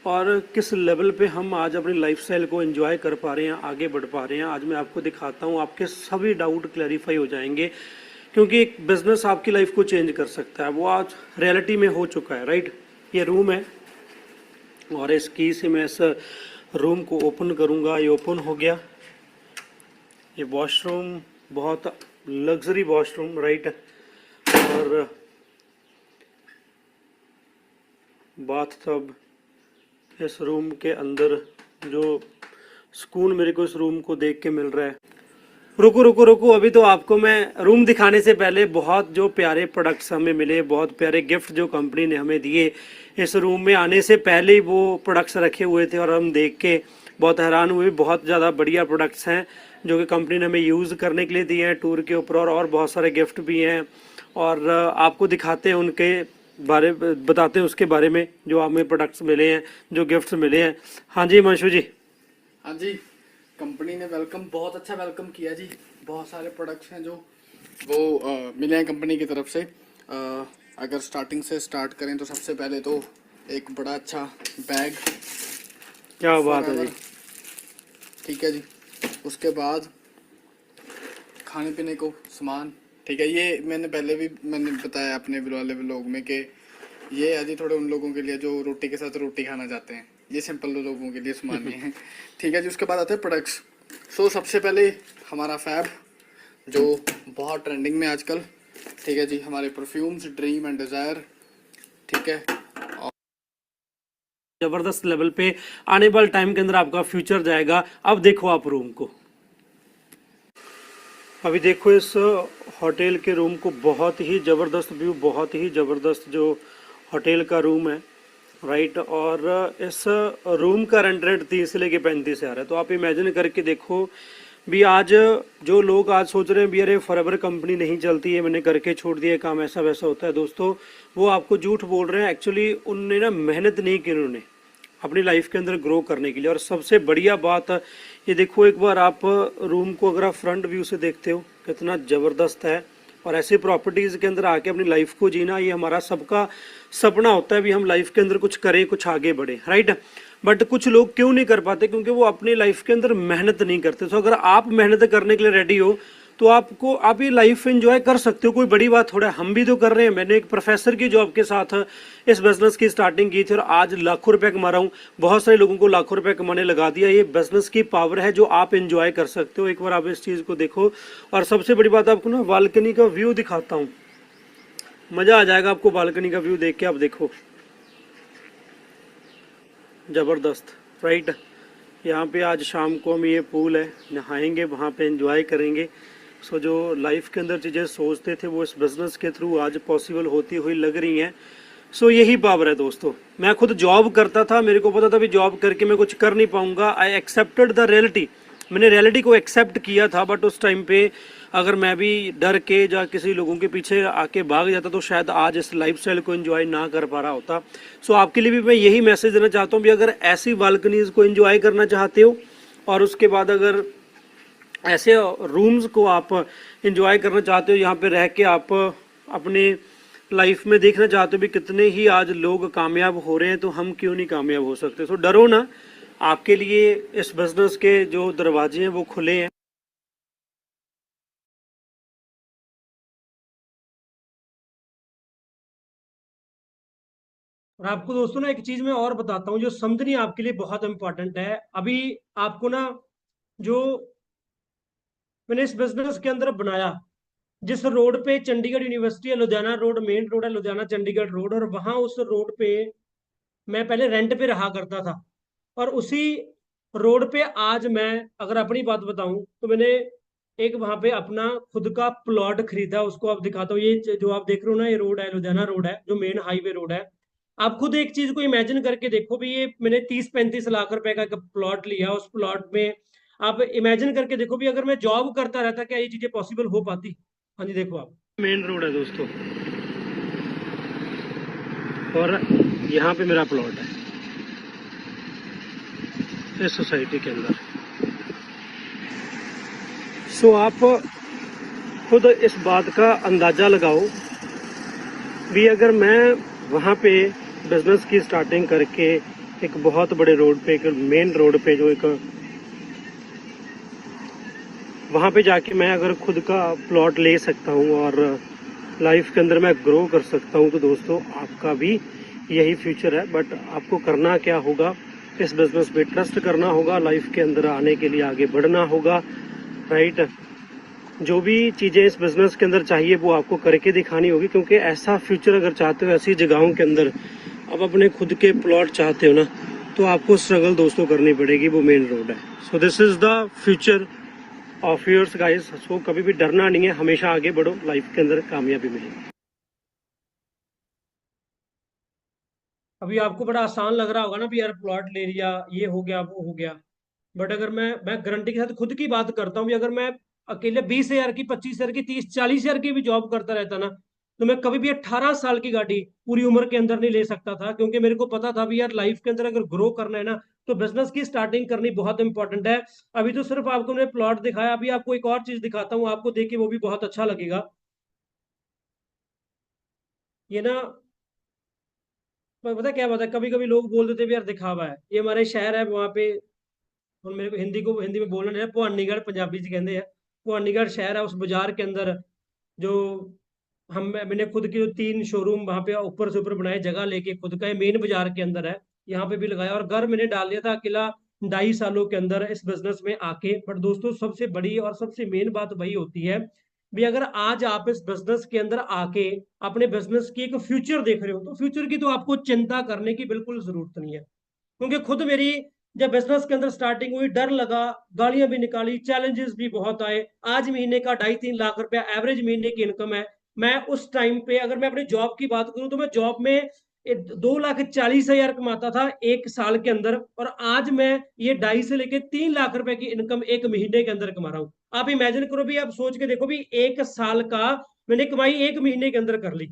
और किस लेवल पे हम आज अपनी लाइफस्टाइल को एंजॉय कर पा रहे हैं, आगे बढ़ पा रहे हैं। आज मैं आपको दिखाता हूँ, आपके सभी डाउट क्लैरिफाई हो जाएंगे, क्योंकि एक बिजनेस आपकी लाइफ को चेंज कर सकता है, वो आज रियलिटी में हो चुका है, राइट। ये रूम है और इस की से मैं इस रूम को ओपन करूंगा। ये ओपन हो गया। ये वॉशरूम बहुत लग्जरी वॉशरूम, राइट, और बाथटब। इस रूम के अंदर जो सुकून मेरे को इस रूम को देख के मिल रहा है। रुको, अभी तो आपको मैं रूम दिखाने से पहले बहुत जो प्यारे प्रोडक्ट्स हमें मिले, बहुत प्यारे गिफ्ट जो कंपनी ने हमें दिए, इस रूम में आने से पहले ही वो प्रोडक्ट्स रखे हुए थे और हम देख के बहुत हैरान हुए। बहुत ज़्यादा बढ़िया प्रोडक्ट्स हैं जो कि कंपनी ने हमें यूज़ करने के लिए दिए हैं टूर के ऊपर, और बहुत सारे गिफ्ट भी हैं, और आपको दिखाते हैं उनके बारे, बताते हैं उसके बारे में जो हमें प्रोडक्ट्स मिले हैं, जो गिफ्ट्स मिले हैं। हाँ जी मंशु जी। हाँ जी, कंपनी ने वेलकम, बहुत अच्छा वेलकम किया जी। बहुत सारे प्रोडक्ट्स हैं जो वो मिले हैं कंपनी की तरफ से। अगर स्टार्टिंग से स्टार्ट करें तो सबसे पहले तो एक बड़ा अच्छा बैग, क्या बात है जी, ठीक है जी। उसके बाद खाने पीने को सामान, ठीक है। ये मैंने बताया अपने वाले व्लॉग में कि ये है जी थोड़े उन लोगों के लिए जो रोटी के साथ रोटी खाना चाहते हैं, ये सिंपल लोगों के लिए सामान नहीं है, ठीक है जी। उसके बाद आते हैं प्रोडक्ट्स। सबसे पहले हमारा फैब जो बहुत ट्रेंडिंग में आजकल, ठीक है जी। हमारे परफ्यूम्स ड्रीम एंड डिज़ायर, ठीक है। जबरदस्त लेवल पे आने वाले टाइम के अंदर आपका फ्यूचर जाएगा। अब देखो आप रूम को, अभी देखो इस होटल के रूम को, बहुत ही ज़बरदस्त व्यू, बहुत ही ज़बरदस्त जो होटल का रूम है, राइट। और इस रूम का रेंट 30 से लेके 35 हजार है। तो आप इमेजिन करके देखो, भी आज जो लोग आज सोच रहे हैं भी अरे फॉरएवर कंपनी नहीं चलती है, मैंने करके छोड़ दिया काम, ऐसा वैसा होता है, दोस्तों वो आपको झूठ बोल रहे हैं। एक्चुअली उनने ना मेहनत नहीं की, उन्होंने अपनी लाइफ के अंदर ग्रो करने के लिए। और सबसे बढ़िया बात ये देखो, एक बार आप रूम को अगर आप फ्रंट व्यू से देखते हो कितना ज़बरदस्त है। और ऐसे प्रॉपर्टीज़ के अंदर आके अपनी लाइफ को जीना ये हमारा सबका सपना होता है भी हम लाइफ के अंदर कुछ करें, कुछ आगे बढ़े, राइट। बट कुछ लोग क्यों नहीं कर पाते? क्योंकि वो अपनी लाइफ के अंदर मेहनत नहीं करते। तो अगर आप मेहनत करने के लिए रेडी हो तो आप ये लाइफ एंजॉय कर सकते हो, कोई बड़ी बात थोड़ा है। हम भी तो कर रहे हैं। मैंने एक प्रोफेसर की जॉब के साथ इस बिजनेस की स्टार्टिंग की थी और आज लाखों रुपए कमा रहा हूँ। बहुत सारे लोगों को लाखों रुपए कमाने लगा दिया। ये बिजनेस की पावर है जो आप एंजॉय कर सकते हो। एक बार आप इस चीज़ को देखो। और सबसे बड़ी बात आपको ना बालकनी का व्यू दिखाता हूँ, मज़ा आ जाएगा आपको बालकनी का व्यू देख के। आप देखो ज़बरदस्त, राइट। यहाँ पे आज शाम को हम ये पूल है नहाएंगे, वहाँ पे एंजॉय करेंगे। सो जो लाइफ के अंदर चीज़ें सोचते थे वो इस बिज़नेस के थ्रू आज पॉसिबल होती हुई लग रही हैं। सो यही पावर है दोस्तों। मैं खुद जॉब करता था, मेरे को पता था भी जॉब करके मैं कुछ कर नहीं पाऊंगा। आई एक्सेप्टेड द रियलिटी, मैंने रियलिटी को एक्सेप्ट किया था। बट उस टाइम पे अगर मैं भी डर के या किसी लोगों के पीछे आके भाग जाता तो शायद आज इस लाइफस्टाइल को एंजॉय ना कर पा रहा होता। सो आपके लिए भी मैं यही मैसेज देना चाहता हूँ भी अगर ऐसी बालकनीज को एंजॉय करना चाहते हो और उसके बाद अगर ऐसे रूम्स को आप एंजॉय करना चाहते हो, यहाँ पे रह के आप अपने लाइफ में देखना चाहते हो भी कितने ही आज लोग कामयाब हो रहे हैं, तो हम क्यों नहीं कामयाब हो सकते। सो डरो ना, आपके लिए इस बिजनेस के जो दरवाजे हैं वो खुले हैं। और आपको दोस्तों ना एक चीज मैं और बताता हूँ जो समझनी आपके लिए बहुत इंपॉर्टेंट है। अभी आपको ना जो मैंने इस बिजनेस के अंदर बनाया, जिस रोड पे चंडीगढ़ यूनिवर्सिटी है, लुधियाना रोड मेन रोड है, लुधियाना चंडीगढ़ रोड, और वहां उस रोड पे मैं पहले रेंट पे रहा करता था। और उसी रोड पे आज मैं अगर अपनी बात बताऊं तो मैंने एक वहां पे अपना खुद का प्लॉट खरीदा। उसको आप दिखाता हूँ। ये जो आप देख रहे हो ना, ये रोड है, लुधियाना रोड है, जो मेन हाईवे रोड है। आप खुद एक चीज को इमेजिन करके देखो भी, ये मैंने 30-35 लाख रुपए का एक प्लॉट लिया। उस प्लॉट में आप इमेजिन करके देखो भी अगर मैं जॉब करता रहता क्या ये चीजें पॉसिबल हो पाती? हाँ जी, देखो आप, मेन रोड है दोस्तों और यहाँ पे मेरा प्लॉट है इस सोसाइटी के अंदर। सो आप खुद इस बात का अंदाज़ा लगाओ भी अगर मैं वहाँ पे बिजनेस की स्टार्टिंग करके एक बहुत बड़े रोड पे, एक मेन रोड पे जो एक वहाँ पे जाके मैं अगर खुद का प्लॉट ले सकता हूँ और लाइफ के अंदर मैं ग्रो कर सकता हूँ, तो दोस्तों आपका भी यही फ्यूचर है। बट आपको करना क्या होगा, इस बिजनेस पे ट्रस्ट करना होगा, लाइफ के अंदर आने के लिए आगे बढ़ना होगा, राइट। जो भी चीज़ें इस बिजनेस के अंदर चाहिए वो आपको करके दिखानी होगी। क्योंकि ऐसा फ्यूचर अगर चाहते हो, ऐसी जगहों के अंदर आप अपने खुद के प्लॉट चाहते हो ना, तो आपको स्ट्रगल दोस्तों करनी पड़ेगी। वो मेन रोड है। So this is the future of yours guys. So कभी भी डरना नहीं है, हमेशा आगे बढ़ो, लाइफ के अंदर कामयाबी मिलेगी। अभी आपको बड़ा आसान लग रहा होगा ना भी यार प्लॉट ले लिया, ये हो गया वो हो गया। बट अगर मैं गारंटी के साथ खुद की बात करता हूँ भी अगर मैं अकेले 20 हजार की, 25 हजार की, 30-40 हजार की भी जॉब करता रहता ना, तो मैं कभी भी 18 साल की गाड़ी पूरी उम्र के अंदर नहीं ले सकता था। क्योंकि मेरे को पता था भी यार लाइफ के अंदर अगर ग्रो करना है ना, तो बिजनेस की स्टार्टिंग करनी बहुत इंपॉर्टेंट है। अभी तो सिर्फ आपको मैंने प्लॉट दिखाया, अभी आपको एक और चीज दिखाता हूँ, आपको देख के वो भी बहुत अच्छा लगेगा। ये ना, पता क्या बात है, कभी कभी लोग बोल देते भी यार दिखावा है। ये हमारे शहर है, वहाँ पे ਹੁਣ मेरे को हिंदी में बोलना नहीं है, भवानीगढ़ पंजाबी च कहते हैं। भवानीगढ़ शहर है, उस बाजार के अंदर जो मैंने खुद के जो 3 शोरूम वहां पे ऊपर से ऊपर बनाए, जगह लेके खुद का, मेन बाजार के अंदर है, यहाँ पे भी लगाया। और घर मैंने डाल दिया था अकेला 2.5 सालों के अंदर इस बिजनेस में आके। बट दोस्तों सबसे बड़ी और सबसे मेन बात वही होती है भी अगर आज आप इस बिजनेस के अंदर आके अपने बिजनेस की एक फ्यूचर देख रहे हो, तो फ्यूचर की तो आपको चिंता करने की बिल्कुल जरूरत नहीं है। क्योंकि खुद मेरी जब बिजनेस के अंदर स्टार्टिंग हुई, डर लगा, गालियां भी निकाली, चैलेंजेस भी बहुत आए। आज महीने का 2.5-3 लाख रुपया एवरेज महीने की इनकम है। मैं उस टाइम पे अगर मैं अपनी जॉब की बात करूं तो मैं जॉब में 2,40,000 कमाता था एक साल के अंदर, और आज मैं ये 2.5 से लेके 3 लाख रुपए की इनकम एक महीने के अंदर कमा रहा हूं। आप इमेजिन करो भी, आप सोच के देखो भी, एक साल का मैंने कमाई एक महीने के अंदर कर ली।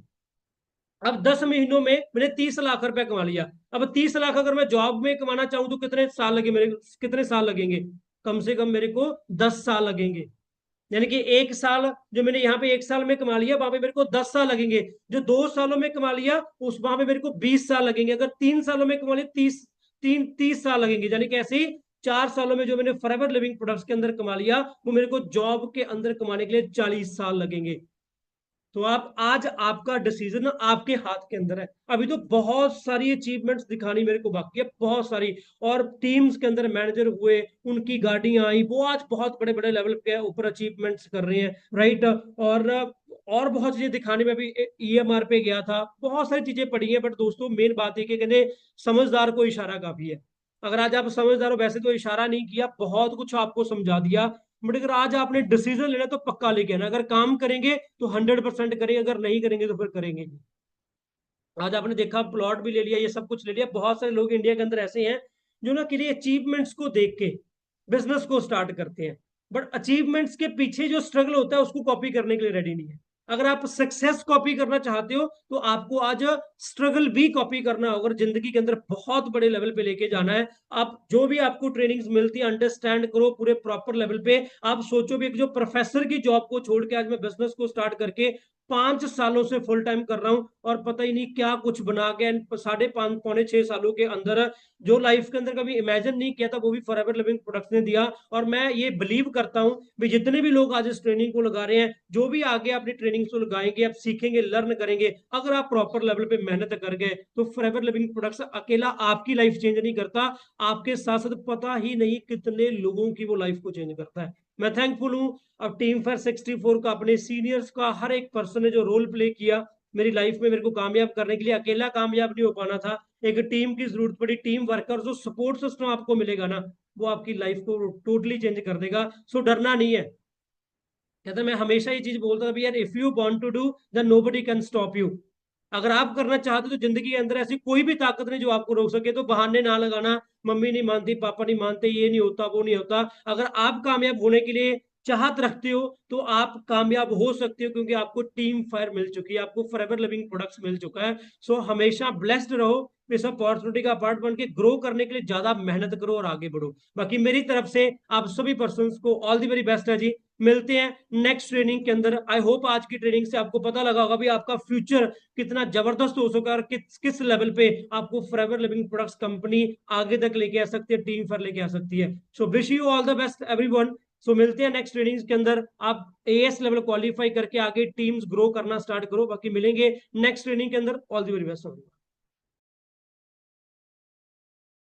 अब 10 महीनों में मैंने 30 लाख रुपए कमा लिया। अब 30 लाख अगर मैं जॉब में कमाना चाहूं तो कितने साल लगे मेरे, कितने साल लगेंगे? कम से कम मेरे को 10 साल लगेंगे। यानी कि एक साल जो मैंने यहाँ पे एक साल में कमा लिया, वहां पे मेरे को 10 साल लगेंगे। जो 2 सालों में कमा लिया उस वहां पे मेरे को 20 साल लगेंगे। अगर 3 सालों में कमा लिया, 30 साल लगेंगे। यानी कि ऐसे ही 4 सालों में जो मैंने फॉरएवर लिविंग प्रोडक्ट्स के अंदर कमा लिया, वो मेरे को जॉब के अंदर कमाने के लिए 40 साल लगेंगे। तो आप आज, आपका डिसीजन आपके हाथ के अंदर है। अभी तो बहुत सारी अचीवमेंट्स दिखानी मेरे को बाकी है, बहुत सारी। और टीम्स के अंदर मैनेजर हुए, उनकी गाड़ियां आई, वो आज बहुत बड़े बड़े लेवल के ऊपर अचीवमेंट्स कर रहे हैं, राइट। और बहुत चीजें दिखाने में, भी ईएमआर पे गया था, बहुत सारी चीजें पड़ी हैं। बट दोस्तों मेन बात है कि कहते समझदार को इशारा काफी है। अगर आज आप समझदार हो, वैसे तो इशारा नहीं किया, बहुत कुछ आपको समझा दिया, बट अगर आज आपने डिसीजन लेना तो पक्का लेके आना। अगर काम करेंगे तो 100% करेंगे, अगर नहीं करेंगे तो फिर करेंगे नहीं। आज आपने देखा, प्लॉट भी ले लिया, ये सब कुछ ले लिया। बहुत सारे लोग इंडिया के अंदर ऐसे हैं जो ना किसी अचीवमेंट्स को देख के बिजनेस को स्टार्ट करते हैं, बट अचीवमेंट्स के पीछे जो स्ट्रगल होता है उसको कॉपी करने के लिए रेडी नहीं है। अगर आप सक्सेस कॉपी करना चाहते हो तो आपको आज स्ट्रगल भी कॉपी करना होगा। जिंदगी के अंदर बहुत बड़े लेवल पे लेके जाना है। आप जो भी आपको ट्रेनिंग्स मिलती है, अंडरस्टैंड करो पूरे प्रॉपर लेवल पे। आप सोचो भी, एक जो प्रोफेसर की जॉब को छोड़ के आज मैं बिजनेस को स्टार्ट करके 5 सालों से फुल टाइम कर रहा हूं, और पता ही नहीं क्या कुछ बना के 5.5 पौने 6 सालों के अंदर जो लाइफ के अंदर कभी इमेजिन नहीं किया था, वो भी फॉरएवर लिविंग प्रोडक्ट्स ने दिया। और मैं ये बिलीव करता हूं भी, जितने भी लोग आज इस ट्रेनिंग को लगा रहे हैं, जो भी आगे अपनी ट्रेनिंग को लगाएंगे, आप सीखेंगे, लर्न करेंगे, अगर आप प्रॉपर लेवल पे मेहनत कर गए, तो फॉरएवर लिविंग प्रोडक्ट्स अकेला आपकी लाइफ चेंज नहीं करता, आपके साथ साथ पता ही नहीं कितने लोगों की वो लाइफ को चेंज करता है। मैं थैंकफुल हूं। अब टीम फायर 64 का, अपने सीनियर्स का, हर एक पर्सन ने जो रोल प्ले किया मेरी लाइफ में मेरे को कामयाब करने के लिए। अकेला कामयाब नहीं हो पाना था, एक टीम की जरूरत पड़ी। टीम वर्कर, जो सपोर्ट सिस्टम आपको मिलेगा ना, वो आपकी लाइफ को टोटली चेंज कर देगा। सो डरना नहीं है। कहता मैं हमेशा ये चीज बोलता था भी, यार if you want to do then nobody can stop you. अगर आप करना चाहते हो तो जिंदगी के अंदर ऐसी कोई भी ताकत नहीं जो आपको रोक सके। तो बहाने ना लगाना, मम्मी नहीं मानती, पापा नहीं मानते, ये नहीं होता, वो नहीं होता। अगर आप कामयाब होने के लिए चाहत रखते हो तो आप कामयाब हो सकते हो, क्योंकि आपको टीम फायर मिल चुकी है, आपको फॉरएवर लिविंग प्रोडक्ट्स मिल चुका है। सो हमेशा ब्लेस्ड रहो। इस अपॉर्चुनिटी का पार्ट बन के ग्रो करने के लिए ज्यादा मेहनत करो और आगे बढ़ो। बाकी मेरी तरफ से आप सभी पर्सन को ऑल दी वेरी बेस्ट है जी। मिलते हैं नेक्स्ट ट्रेनिंग के अंदर। आई होप आज की ट्रेनिंग से आपको पता लगा होगा भी आपका फ्यूचर कितना जबरदस्त हो सका, और किस किस लेवल पे आपको फॉरएवर लिविंग प्रोडक्ट्स कंपनी आगे तक लेके आ सकती है, टीम पर लेके आ सकती है। So wish you all the best everyone. So मिलते हैं नेक्स्ट ट्रेनिंग्स के अंदर। आप एएस लेवल क्वालिफाई करके आगे टीम्स ग्रो करना स्टार्ट करो। बाकी मिलेंगे नेक्स्ट ट्रेनिंग के अंदर। All the very best.